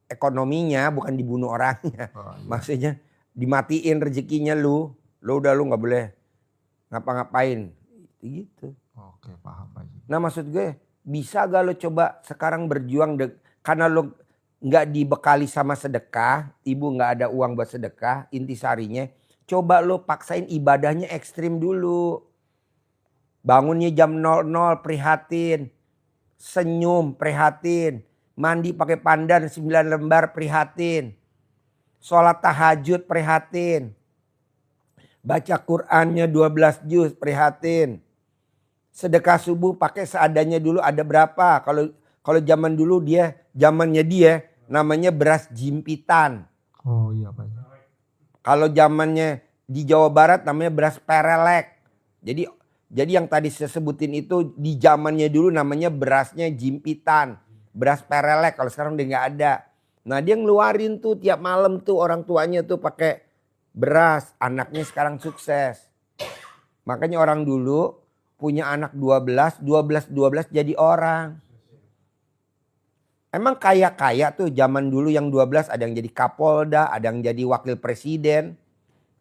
ekonominya, bukan dibunuh orangnya. Oh, iya. Maksudnya dimatiin rezekinya lu. Lu udah lu gak boleh ngapa-ngapain. Gitu. Oke, paham Pak Haji. Nah maksud gue, bisa gak lo coba sekarang berjuang karena lo nggak dibekali sama sedekah, ibu nggak ada uang buat sedekah, intisarinya coba lo paksain ibadahnya ekstrim dulu. Bangunnya jam 00 prihatin, senyum prihatin, mandi pakai pandan 9 lembar prihatin, sholat tahajud prihatin, baca Qur'annya 12 juz prihatin. Sedekah subuh pakai seadanya dulu, ada berapa? Kalau zaman dulu zamannya dia namanya beras jimpitan. Oh iya Pak Haji. Kalau zamannya di Jawa Barat namanya beras perelek. Jadi yang tadi saya sebutin itu di zamannya dulu namanya berasnya jimpitan, beras perelek. Kalau sekarang udah nggak ada. Nah dia ngeluarin tuh tiap malam tuh orang tuanya tuh pakai beras. Anaknya sekarang sukses. Makanya orang dulu punya anak 12 jadi orang. Emang kaya-kaya tuh zaman dulu yang 12 ada yang jadi Kapolda, ada yang jadi wakil presiden,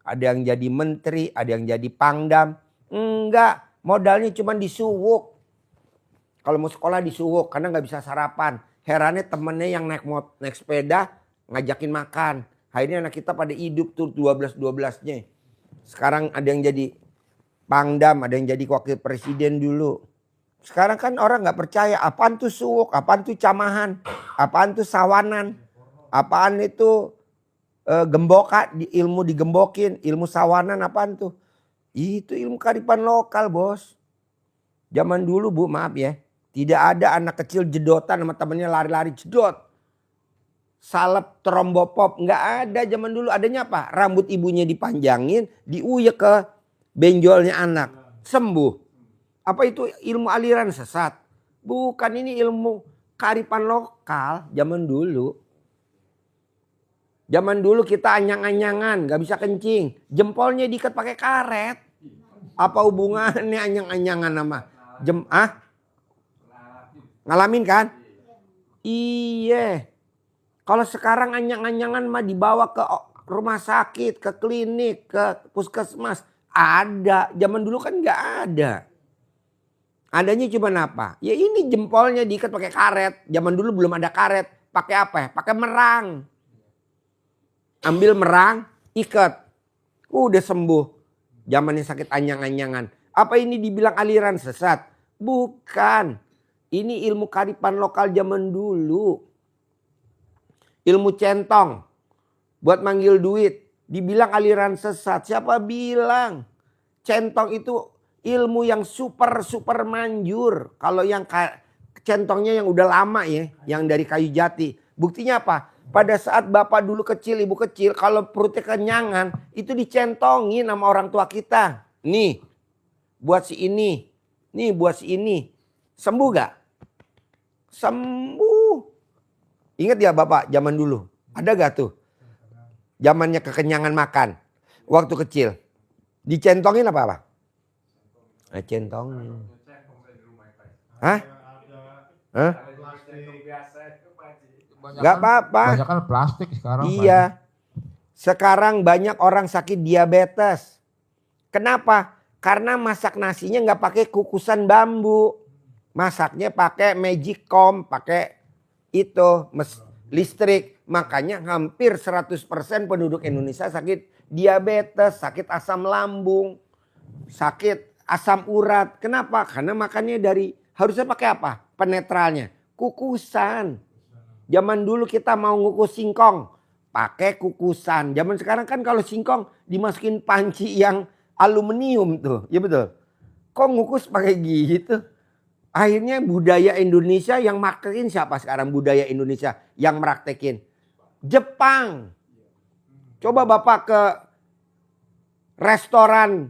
ada yang jadi menteri, ada yang jadi pangdam. Enggak, modalnya cuma disuwuk. Kalau mau sekolah disuwuk karena nggak bisa sarapan. Herannya temennya yang naik sepeda ngajakin makan. Akhirnya anak kita pada hidup tuh 12-12-nya. Sekarang ada yang jadi pangdam, ada yang jadi wakil presiden dulu. Sekarang kan orang nggak percaya apaan tuh suwuk, apaan tuh camahan, apaan tuh sawanan, apaan itu ilmu digembokin, ilmu sawanan apaan tuh. Itu ilmu kearifan lokal bos. Zaman dulu bu maaf ya, tidak ada anak kecil jedotan sama temennya lari-lari jedot. Salep trombopop nggak ada zaman dulu. Adanya apa? Rambut ibunya dipanjangin, diuyek ke benjolnya anak, sembuh. Apa itu ilmu aliran sesat? Bukan, ini ilmu kearifan lokal zaman dulu. Zaman dulu kita anyang-anyangan, gak bisa kencing. Jempolnya diikat pakai karet. Apa hubungannya anyang-anyangan sama ngalamin kan? Iya. Kalau sekarang anyang-anyangan mah dibawa ke rumah sakit, ke klinik, ke puskesmas. Ada. Zaman dulu kan gak ada. Adanya cuma apa? Ya ini jempolnya diikat pakai karet. Zaman dulu belum ada karet. Pakai apa? Pakai merang. Ambil merang, ikat. Udah sembuh. Zamannya sakit anyang-anyangan. Apa ini dibilang aliran sesat? Bukan. Ini ilmu kearifan lokal zaman dulu. Ilmu centong. Buat manggil duit. Dibilang aliran sesat. Siapa bilang? Centong itu ilmu yang super manjur. Kalau yang centongnya yang udah lama ya, yang dari kayu jati. Buktinya apa? Pada saat bapak dulu kecil, ibu kecil, kalau perutnya kenyangan, itu dicentongin sama orang tua kita. Nih, buat si ini. Nih, buat si ini. Sembuh gak? Sembuh. Ingat ya bapak zaman dulu? Ada gak tuh? Zamannya kekenyangan makan. Waktu kecil. Dicentongin apa-apa? Centongnya. Hah? Hah? Gak apa-apa. Banyak kan plastik sekarang. Iya. Sekarang banyak orang sakit diabetes. Kenapa? Karena masak nasinya nggak pakai kukusan bambu. Masaknya pakai magicom, pakai itu listrik. Makanya hampir 100% penduduk Indonesia sakit diabetes, sakit asam lambung. sakit asam urat. Kenapa? Karena makannya dari, harusnya pakai apa? Penetralnya. Kukusan. Zaman dulu kita mau ngukus singkong, pakai kukusan. Zaman sekarang kan kalau singkong dimasukin panci yang aluminium tuh. Ya betul. Kok ngukus pakai gitu? Akhirnya budaya Indonesia yang makin siapa sekarang budaya Indonesia yang meraktekin? Jepang. Coba Bapak ke restoran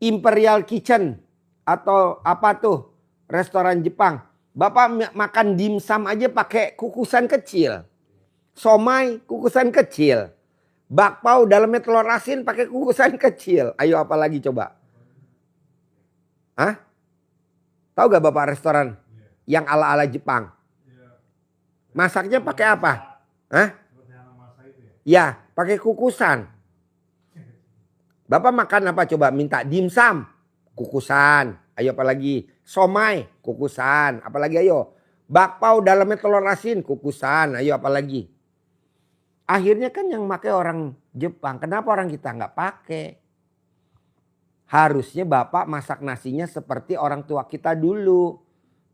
Imperial Kitchen atau apa tuh restoran Jepang. Bapak makan dimsum aja pakai kukusan kecil. Somai kukusan kecil. Bakpao dalamnya telur asin pakai kukusan kecil. Ayo apa lagi coba? Hah? Tahu gak Bapak restoran yang ala-ala Jepang? Masaknya pakai apa? Hah? Ya, pakai kukusan. Bapak makan apa coba? Minta dimsum, kukusan. Ayo apa lagi? Somai, kukusan. Apalagi ayo. Bakpao dalamnya telur asin, kukusan. Ayo apa lagi? Akhirnya kan yang pakai orang Jepang. Kenapa orang kita nggak pakai? Harusnya Bapak masak nasinya seperti orang tua kita dulu.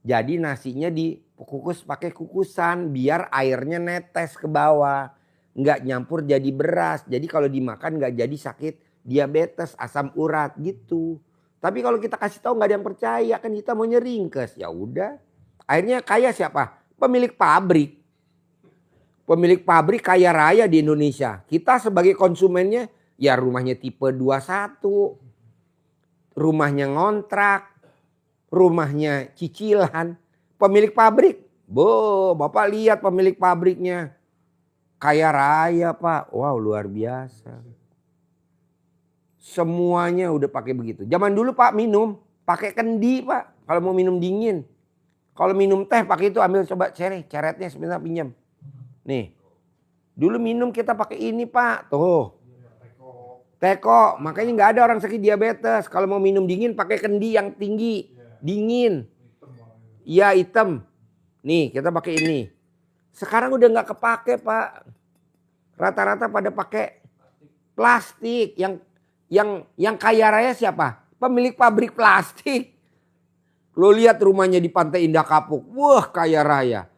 Jadi nasinya dikukus pakai kukusan biar airnya netes ke bawah. Nggak nyampur jadi beras. Jadi kalau dimakan nggak jadi sakit diabetes, asam urat gitu. Tapi kalau kita kasih tahu nggak ada yang percaya, kan kita mau nyeringkes. Ya udah. Akhirnya kaya siapa? Pemilik pabrik. Pemilik pabrik kaya raya di Indonesia. Kita sebagai konsumennya ya rumahnya tipe 21. Rumahnya ngontrak. Rumahnya cicilan. Pemilik pabrik. Bapak lihat pemilik pabriknya. Kaya raya Pak. Wow luar biasa. Semuanya udah pakai begitu. Zaman dulu Pak minum pakai kendi Pak. Kalau mau minum dingin. Kalau minum teh pakai itu ambil coba ceretnya sebentar pinjam. Nih. Dulu minum kita pakai ini Pak. Tuh. Teko. Makanya nggak ada orang sakit diabetes. Kalau mau minum dingin pakai kendi yang tinggi. Dingin. Iya hitam. Nih kita pakai ini. Sekarang udah nggak kepake Pak. Rata-rata pada pakai plastik. Yang kaya raya siapa? Pemilik pabrik plastik. Lo lihat rumahnya di Pantai Indah Kapuk. Wah kaya raya.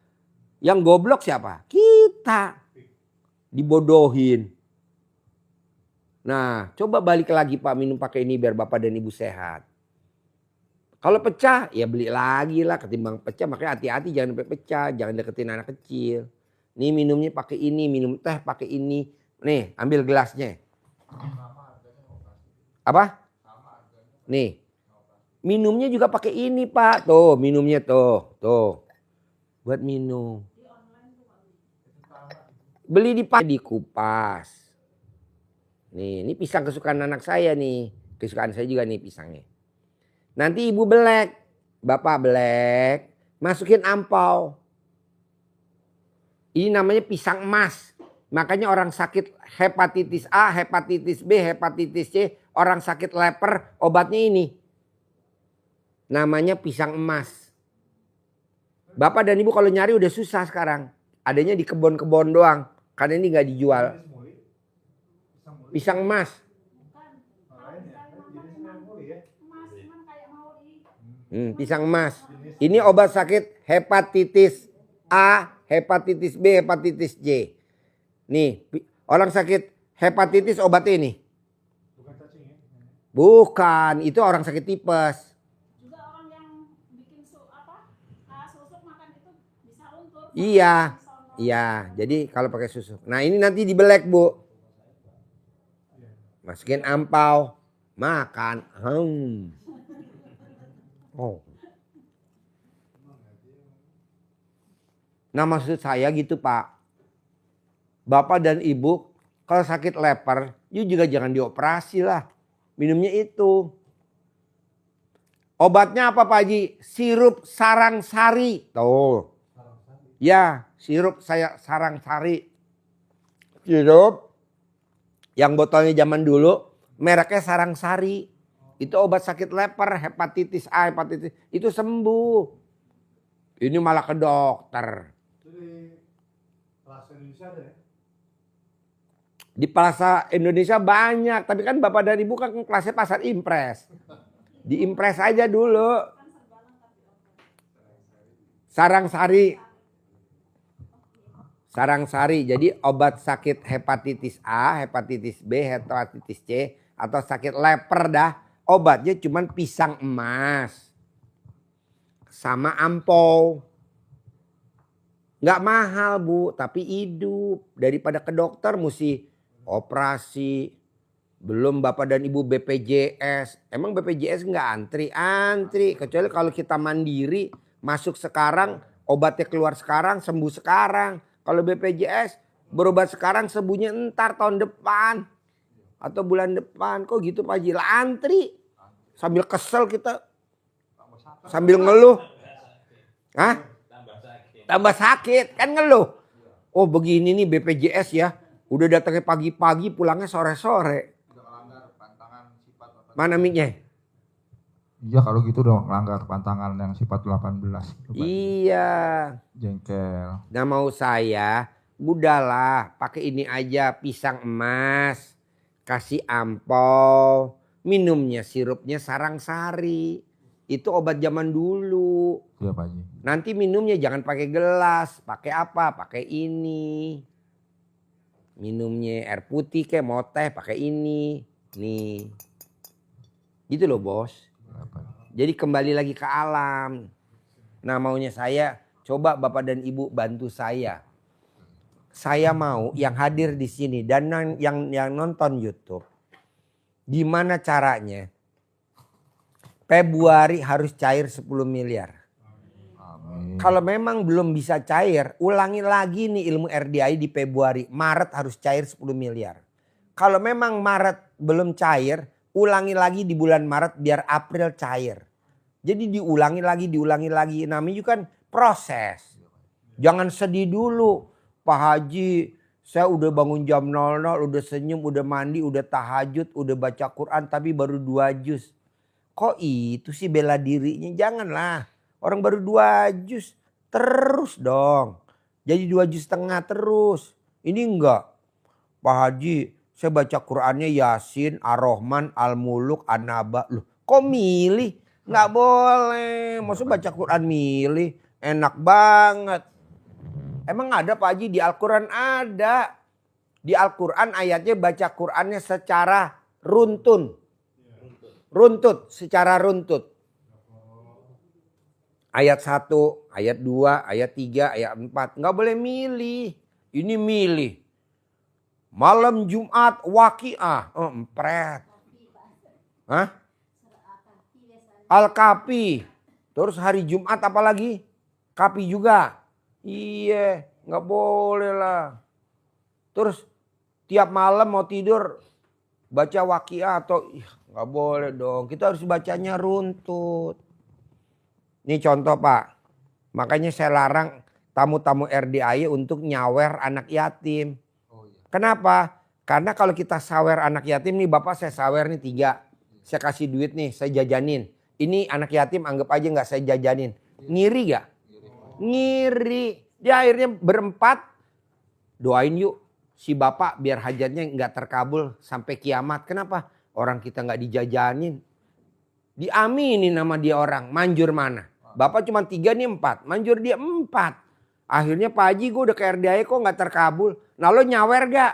Yang goblok siapa? Kita. Dibodohin. Nah coba balik lagi Pak minum pakai ini biar Bapak dan Ibu sehat. Kalau pecah ya beli lagi lah ketimbang pecah. Makanya hati-hati jangan sampai pecah. Jangan deketin anak kecil. Nih minumnya pakai ini. Minum teh pakai ini. Nih ambil gelasnya. Apa? Nih. Minumnya juga pakai ini Pak. Tuh minumnya tuh. Tuh. Buat minum. Beli di kupas. Nih ini pisang kesukaan anak saya nih. Kesukaan saya juga nih pisangnya. Nanti ibu belek. Bapak belek. Masukin ampau. Ini namanya pisang emas. Makanya orang sakit hepatitis A, hepatitis B, hepatitis C. Orang sakit leper obatnya ini. Namanya pisang emas. Bapak dan ibu kalau nyari udah susah sekarang. Adanya di kebun-kebun doang. Karena ini gak dijual. Pisang emas. Pisang emas. Ini obat sakit hepatitis A, hepatitis B, hepatitis C. Nih, orang sakit hepatitis obatnya ini. Bukan, itu orang sakit tipes. Juga orang yang bikin susuk makan itu bisa luntur. Iya. Iya, jadi kalau pakai susu. Nah, ini nanti dibelek, Bu. Masukin ampau, makan. Oh. Nah, maksud saya gitu, Pak. Bapak dan Ibu kalau sakit leper, you juga jangan dioperasi lah. Minumnya itu. Obatnya apa Pak Haji? Sirup sarang sari. Tuh. Ya, sirup sarang sari. Sirup yang botolnya zaman dulu mereknya sarang sari. Itu obat sakit leper, hepatitis A, hepatitis itu sembuh. Ini malah ke dokter. Itu di kelas Indonesia ada ya? Di Plaza Indonesia banyak, tapi kan Bapak dan Ibu kan kelasnya pasar impres. Di impres aja dulu. Sarangsari. Sarangsari, jadi obat sakit hepatitis A, hepatitis B, hepatitis C, atau sakit leper dah. Obatnya cuman pisang emas. Sama ampau. Nggak mahal Bu, tapi hidup. Daripada ke dokter mesti operasi. Belum Bapak dan Ibu BPJS. Emang BPJS nggak antri? Antri. Kecuali kalau kita mandiri, masuk sekarang, obatnya keluar sekarang, sembuh sekarang. Kalau BPJS berobat sekarang, sembuhnya entar tahun depan. Atau bulan depan. Kok gitu Pak Haji? Lah antri. Sambil kesel kita. Sambil ngeluh. Hah? Tambah sakit. Kan ngeluh. Oh begini nih BPJS ya. Udah datangnya pagi-pagi, pulangnya sore-sore. Mana mic-nya? Iya kalau gitu udah melanggar pantangan yang sifat 18. Iya. Jengkel. Nah mau saya, udahlah pakai ini aja pisang emas. Kasih ampau. Minumnya sirupnya Sarangsari. Itu obat zaman dulu. Iya Pak Haji. Nanti minumnya jangan pakai gelas. Pakai apa? Pakai ini. Minumnya air putih kayak mau teh pakai ini. Nih. Gitu loh bos. Jadi kembali lagi ke alam. Nah maunya saya, coba Bapak dan Ibu bantu saya. Saya mau yang hadir di sini dan yang nonton YouTube. Gimana caranya? Februari harus cair 10 miliar. Amin. Kalau memang belum bisa cair, ulangi lagi nih ilmu RDI di Februari. Maret harus cair 10 miliar. Kalau memang Maret belum cair, ulangi lagi di bulan Maret biar April cair. Jadi diulangi lagi. Namanya juga kan proses. Jangan sedih dulu. Pak Haji, saya udah bangun jam 00, udah senyum, udah mandi, udah tahajud, udah baca Quran tapi baru 2 juz. Kok itu sih bela dirinya? Janganlah. Orang baru 2 juz. Terus dong. Jadi 2 juz setengah terus. Ini enggak. Pak Haji, saya baca Qurannya Yasin, Ar-Rahman, Al-Muluk, An-Naba. Loh, kok milih? Nggak boleh. Maksud baca Quran milih. Enak banget. Emang ada Pak Haji? Di Al-Quran ada. Di Al-Quran ayatnya baca Qurannya secara runtun. Runtut, secara runtut. Ayat 1, ayat 2, ayat 3, ayat 4. Nggak boleh milih. Ini milih. Malam Jumat Waqiah. Oh, empret. Hah? Al-Kafi. Terus hari Jumat apa lagi? Kafi juga. Iya, nggak boleh lah. Terus tiap malam mau tidur baca Waqiah atau nggak boleh dong. Kita harus bacanya runtut. Ini contoh Pak. Makanya saya larang tamu-tamu RDAY untuk nyawer anak yatim. Kenapa? Karena kalau kita sawer anak yatim nih, Bapak saya sawer nih 3. Saya kasih duit nih, saya jajanin. Ini anak yatim anggap aja nggak saya jajanin. Ngiri gak? Ngiri. Dia akhirnya berempat. Doain yuk si Bapak biar hajatnya nggak terkabul sampai kiamat. Kenapa? Orang kita nggak dijajanin. Diaminin nama dia orang. Manjur mana? Bapak cuma 3 nih 4. Manjur dia 4. Akhirnya Pak Haji gue udah ke RDAY kok gak terkabul. Nah lo nyawer gak?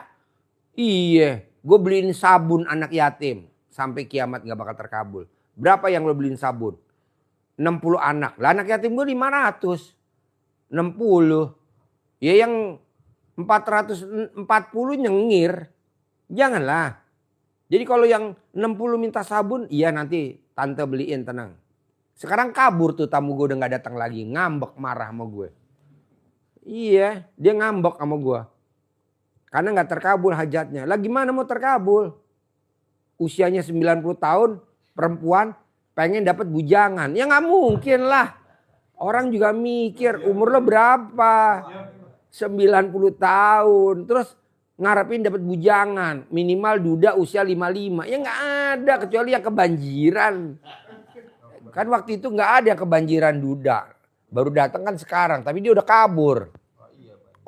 Iya. Gue beliin sabun anak yatim. Sampai kiamat gak bakal terkabul. Berapa yang lo beliin sabun? 60 anak. Lah anak yatim gue 500. 60. Ya yang 440 nyengir. Janganlah. Jadi kalau yang 60 minta sabun. Iya nanti tante beliin, tenang. Sekarang kabur tuh tamu gue udah gak datang lagi. Ngambek marah sama gue. Iya, dia ngambek sama gue. Karena gak terkabul hajatnya. Lah gimana mau terkabul? Usianya 90 tahun, perempuan pengen dapat bujangan. Ya gak mungkin lah. Orang juga mikir umur lo berapa? 90 tahun. Terus ngarepin dapat bujangan. Minimal duda usia 55. Ya gak ada kecuali yang kebanjiran. Kan waktu itu gak ada kebanjiran duda. Baru datang kan sekarang. Tapi dia udah kabur.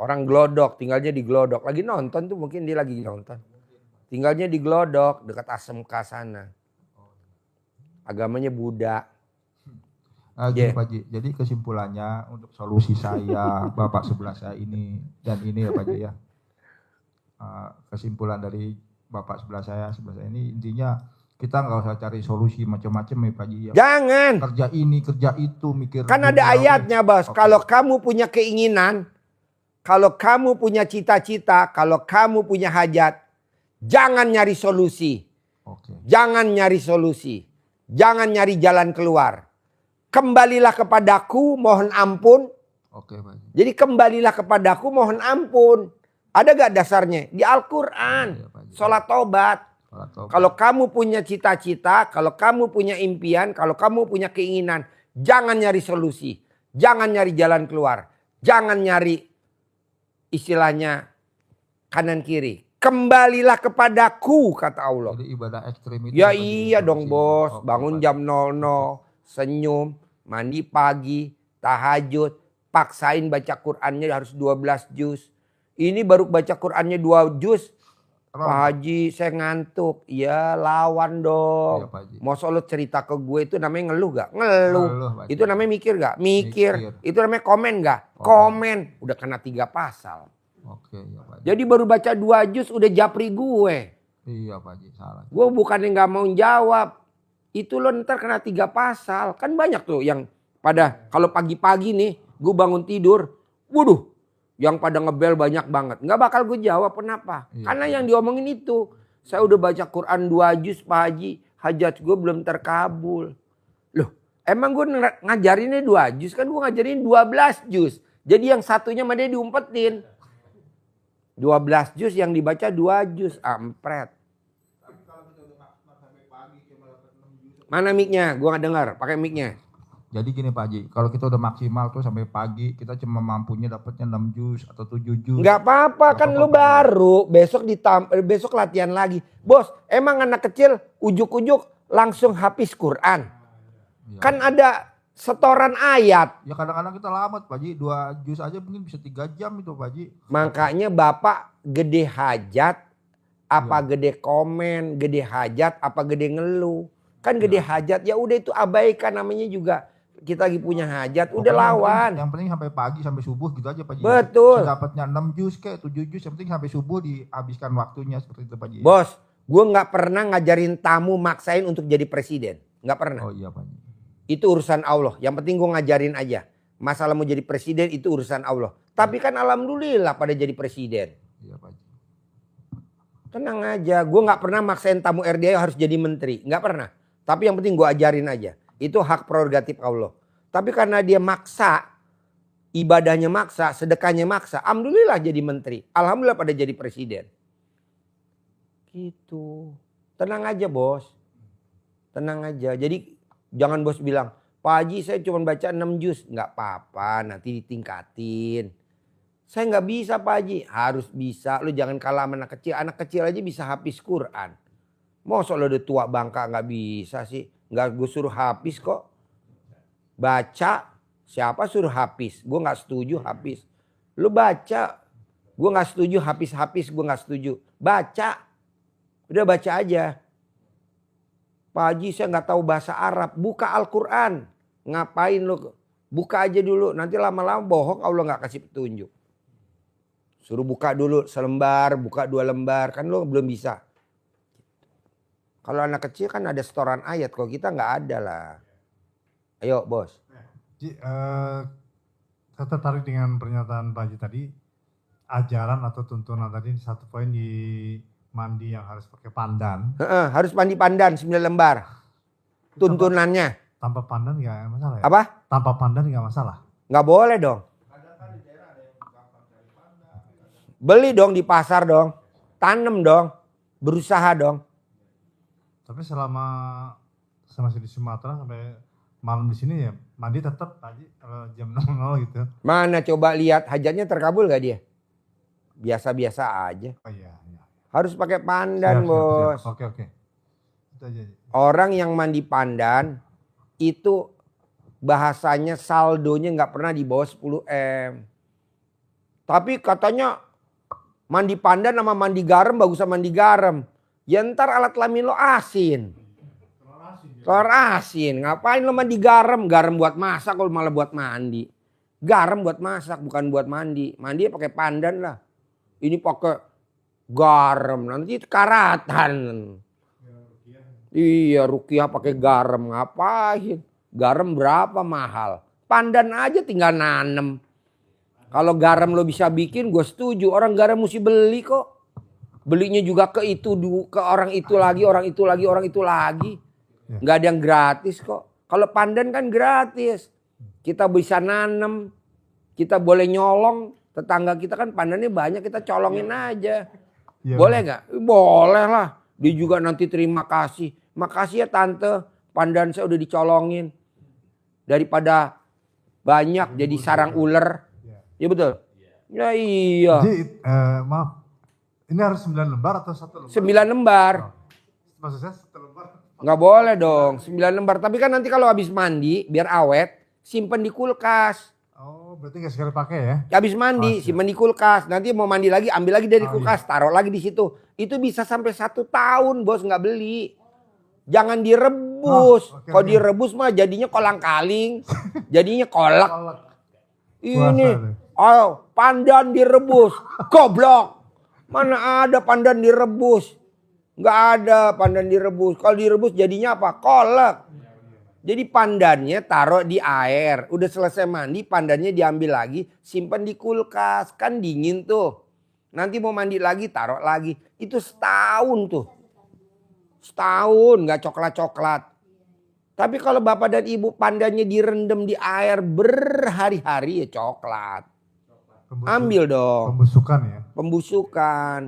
Orang Glodok, tinggalnya di Glodok. Lagi nonton tuh, mungkin dia lagi nonton. Tinggalnya di Glodok, dekat ASMK sana. Agamanya Buddha. Gini Pak Haji, jadi kesimpulannya untuk solusi saya, bapak sebelah saya ini, dan ini ya Pak Haji ya. Kesimpulan dari bapak sebelah saya ini intinya kita nggak usah cari solusi macam-macam ya Pak Haji ya. Jangan. Kerja ini, kerja itu, mikir. Kan ada ayatnya Bos, Oke. kalau kamu punya keinginan, kalau kamu punya cita-cita, kalau kamu punya hajat, jangan nyari solusi. Oke. Jangan nyari solusi. Jangan nyari jalan keluar. Kembalilah kepadaku, mohon ampun. Oke Pak Haji. Jadi kembalilah kepadaku, mohon ampun. Ada gak dasarnya? Di Al-Quran. Iya, Pak Haji. Sholat tobat. Sholat tobat. Kalau kamu punya cita-cita, kalau kamu punya impian, kalau kamu punya keinginan, jangan nyari solusi. Jangan nyari jalan keluar. Jangan nyari istilahnya kanan kiri. Kembalilah kepadaku, kata Allah. Jadi ibadah ekstrim itu. Ya Pak Haji, iya dong solusinya. bos. Oke, Bangun Pak Haji. jam 00, senyum, mandi pagi, tahajud. Paksain baca Qur'annya harus 12 juz. Ini baru baca Qur'annya 2 juz. Pak Haji saya ngantuk. Ya lawan dong. Iya, Pak Haji. Masa lo cerita ke gue itu namanya ngeluh gak? Ngeluh. Pak Haji. Itu namanya mikir gak? Mikir. Mikir. Itu namanya komen gak? Komen. Udah kena 3 pasal. Oke ya Pak Haji. Jadi baru baca 2 juz udah japri gue. Iya Pak Haji, salah. Gue bukannya gak mau jawab. Itu lo ntar kena 3 pasal. Kan banyak tuh yang pada kalau pagi-pagi nih gue bangun tidur. Waduh. Yang pada ngebel banyak banget. Gak bakal gue jawab kenapa. Iya, Karena iya. yang diomongin itu. Saya udah baca Quran 2 juz Pak Haji. Hajat gue belum terkabul. Loh emang gue ngajarinnya 2 juz. Kan gue ngajarin 12 juz. Jadi yang satunya sama dia diumpetin. 12 juz yang dibaca 2 juz. Ampret. Mana mic-nya? Gue gak dengar. Pakai mic-nya. Jadi gini Pak Haji, kalau kita udah maksimal tuh sampai pagi, kita cuma mampunya dapatnya 6 juz atau 7 juz. Nggak apa-apa kan lu baru. Besok latihan lagi. Bos emang anak kecil ujuk-ujuk langsung habis Quran. Iya. Kan ada setoran ayat. Ya kadang-kadang kita lambat Pak Haji, 2 juz aja mungkin bisa 3 jam itu Pak Haji. Makanya bapak gede hajat. Apa gede komen. Gede hajat apa gede ngeluh. Kan gede hajat ya udah itu abaikan namanya juga. Kita lagi punya hajat, udah Pokoknya lawan. Yang penting sampai pagi sampai subuh gitu aja Pak Haji. Betul. Dapatnya 6 juz kayak 7 juz, yang penting sampai subuh dihabiskan waktunya seperti itu Pak Haji. Bos, gue nggak pernah ngajarin tamu maksain untuk jadi presiden. Nggak pernah. Oh iya Pak Haji. Itu urusan Allah. Yang penting gue ngajarin aja. Masalah mau jadi presiden itu urusan Allah. Tapi kan alhamdulillah pada jadi presiden. Iya Pak Haji. Tenang aja. Gue nggak pernah maksain tamu RDA harus jadi menteri. Nggak pernah. Tapi yang penting gue ajarin aja. Itu hak prerogatif Allah. Tapi karena dia maksa, ibadahnya maksa, sedekahnya maksa, alhamdulillah jadi menteri. Alhamdulillah pada jadi presiden. Gitu. Tenang aja bos. Tenang aja. Jadi jangan bos bilang, Pak Haji saya cuma baca 6 juz. Nggak apa-apa nanti ditingkatin. Saya nggak bisa Pak Haji. Harus bisa. Lu jangan kalah sama anak kecil. Anak kecil aja bisa habis Quran. Masa lo udah tua bangka nggak bisa sih. Nggak gue suruh habis kok. Baca. Siapa suruh habis? Gue nggak setuju habis. Lu baca. Gue nggak setuju habis-habis. Gue nggak setuju. Baca. Udah baca aja. Pak Haji saya nggak tahu bahasa Arab. Buka Al-Quran. Ngapain lo? Buka aja dulu. Nanti lama-lama bohong Allah nggak kasih petunjuk. Suruh buka dulu selembar. Buka 2 lembar. Kan lo belum bisa. Kalau anak kecil kan ada setoran ayat. Kalau kita nggak ada lah. Ayo bos. Ji, saya tertarik dengan pernyataan Pak Haji tadi. Ajaran atau tuntunan tadi satu poin di mandi yang harus pakai pandan. Harus mandi pandan 9 lembar. Tuntunannya. Tanpa pandan nggak masalah ya? Apa? Tanpa pandan nggak masalah. Nggak boleh dong. Beli dong di pasar dong. Tanam dong. Berusaha dong. Tapi selama saya masih di Sumatera sampai malam di sini ya mandi tetap Haji jam 00 gitu. Mana coba lihat hajatnya terkabul gak dia? Biasa-biasa aja. Oh iya. Harus pakai pandan Siap, bos. siap. Oke. Itu aja. Ji. Orang yang mandi pandan itu bahasanya saldonya nggak pernah di bawah 10 M. Tapi katanya mandi pandan sama mandi garam bagusan mandi garam. Ya ntar alat kelamin lo asin. Telur asin. Ngapain lo mandi garam? Garam buat masak kalau malah buat mandi. Garam buat masak bukan buat mandi. Mandi pakai pandan lah. Ini pakai garam. Nanti karatan. Iya rukiah pakai garam. Ngapain? Garam berapa mahal? Pandan aja tinggal nanem. Kalau garam lo bisa bikin gue setuju. Orang garam mesti beli kok. Belinya juga ke itu, ke orang itu lagi, orang itu lagi, orang itu lagi. Nggak ada yang gratis kok. Kalau pandan kan gratis. Kita bisa nanem. Kita boleh nyolong. Tetangga kita kan pandannya banyak, kita colongin aja. Iya, Boleh nggak? Boleh lah. Dia juga nanti terima kasih. Makasih ya tante, pandan saya udah dicolongin. Daripada banyak jadi sarang ular. Ya betul? Ya iya. Jadi maaf, ini harus 9 lembar atau 1 lembar? 9 lembar. Maksud saya 1 lembar. Nggak boleh dong, 9 lembar. Tapi kan nanti kalau habis mandi, biar awet, simpen di kulkas. Oh, berarti nggak sekali pakai ya? Habis mandi, simpen di kulkas. Nanti mau mandi lagi, ambil lagi dari kulkas, taruh lagi di situ. Itu bisa sampai 1 tahun, bos, nggak beli. Jangan direbus. oke, Kalau oke. direbus mah jadinya kolang-kaling, jadinya kolak. Ini, Puasa oh, pandan direbus, goblok. Mana ada pandan direbus? Nggak ada pandan direbus. Kalau direbus jadinya apa? Kolak. Jadi pandannya taruh di air. Udah selesai mandi, pandannya diambil lagi, simpan di kulkas. Kan dingin tuh. Nanti mau mandi lagi, taruh lagi. Itu setahun tuh. Setahun nggak coklat-coklat. Tapi kalau bapak dan ibu pandannya direndam di air berhari-hari ya coklat. Ambil dong. Pembusukan ya? Pembusukan.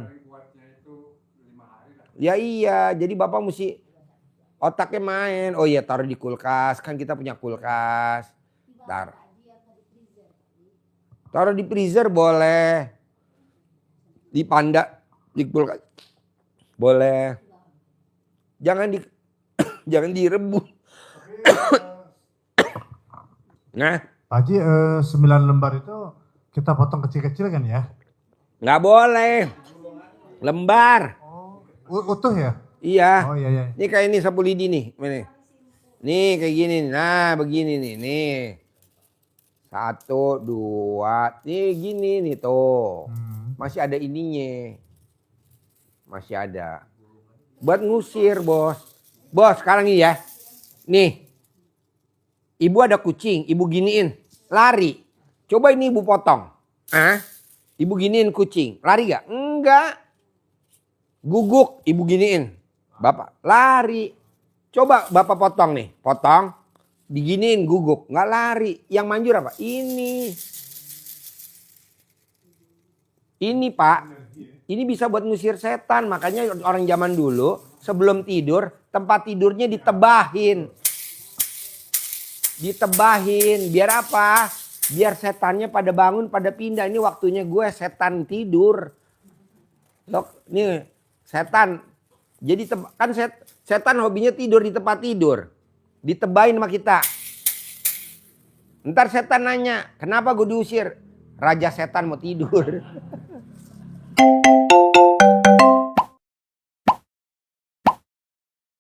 Ya iya, jadi bapak mesti otaknya main. Oh iya taruh di kulkas, kan kita punya kulkas. Taruh di freezer boleh. Di di kulkas boleh. Jangan direbus. Nah, Pak Haji 9 lembar itu kita potong kecil-kecil kan ya? nggak boleh. Lembar. Utuh ya? Iya. Oh iya iya. Ini kayak ini sapu lidi nih. Nih kayak gini. Nah begini nih. Nih. 1, 2. Nih gini nih tuh. Masih ada ininya. Masih ada. Buat ngusir bos. Bos sekarang ini ya. Nih. Ibu ada kucing. Ibu giniin. Lari. Coba ini ibu potong. Ibu giniin kucing. Lari gak? Enggak. Guguk ibu giniin. Bapak lari. Coba bapak potong nih. Potong. Diginiin guguk. Nggak lari. Yang manjur apa? Ini pak. Ini bisa buat ngusir setan. Makanya orang zaman dulu sebelum tidur tempat tidurnya ditebahin. Ditebahin. Biar apa? Biar setannya pada bangun pada pindah. Ini waktunya gue setan tidur. Loh, nih setan. Jadi kan setan hobinya tidur di tempat tidur. Ditebahin sama kita. Ntar setan nanya, kenapa gue diusir? Raja setan mau tidur.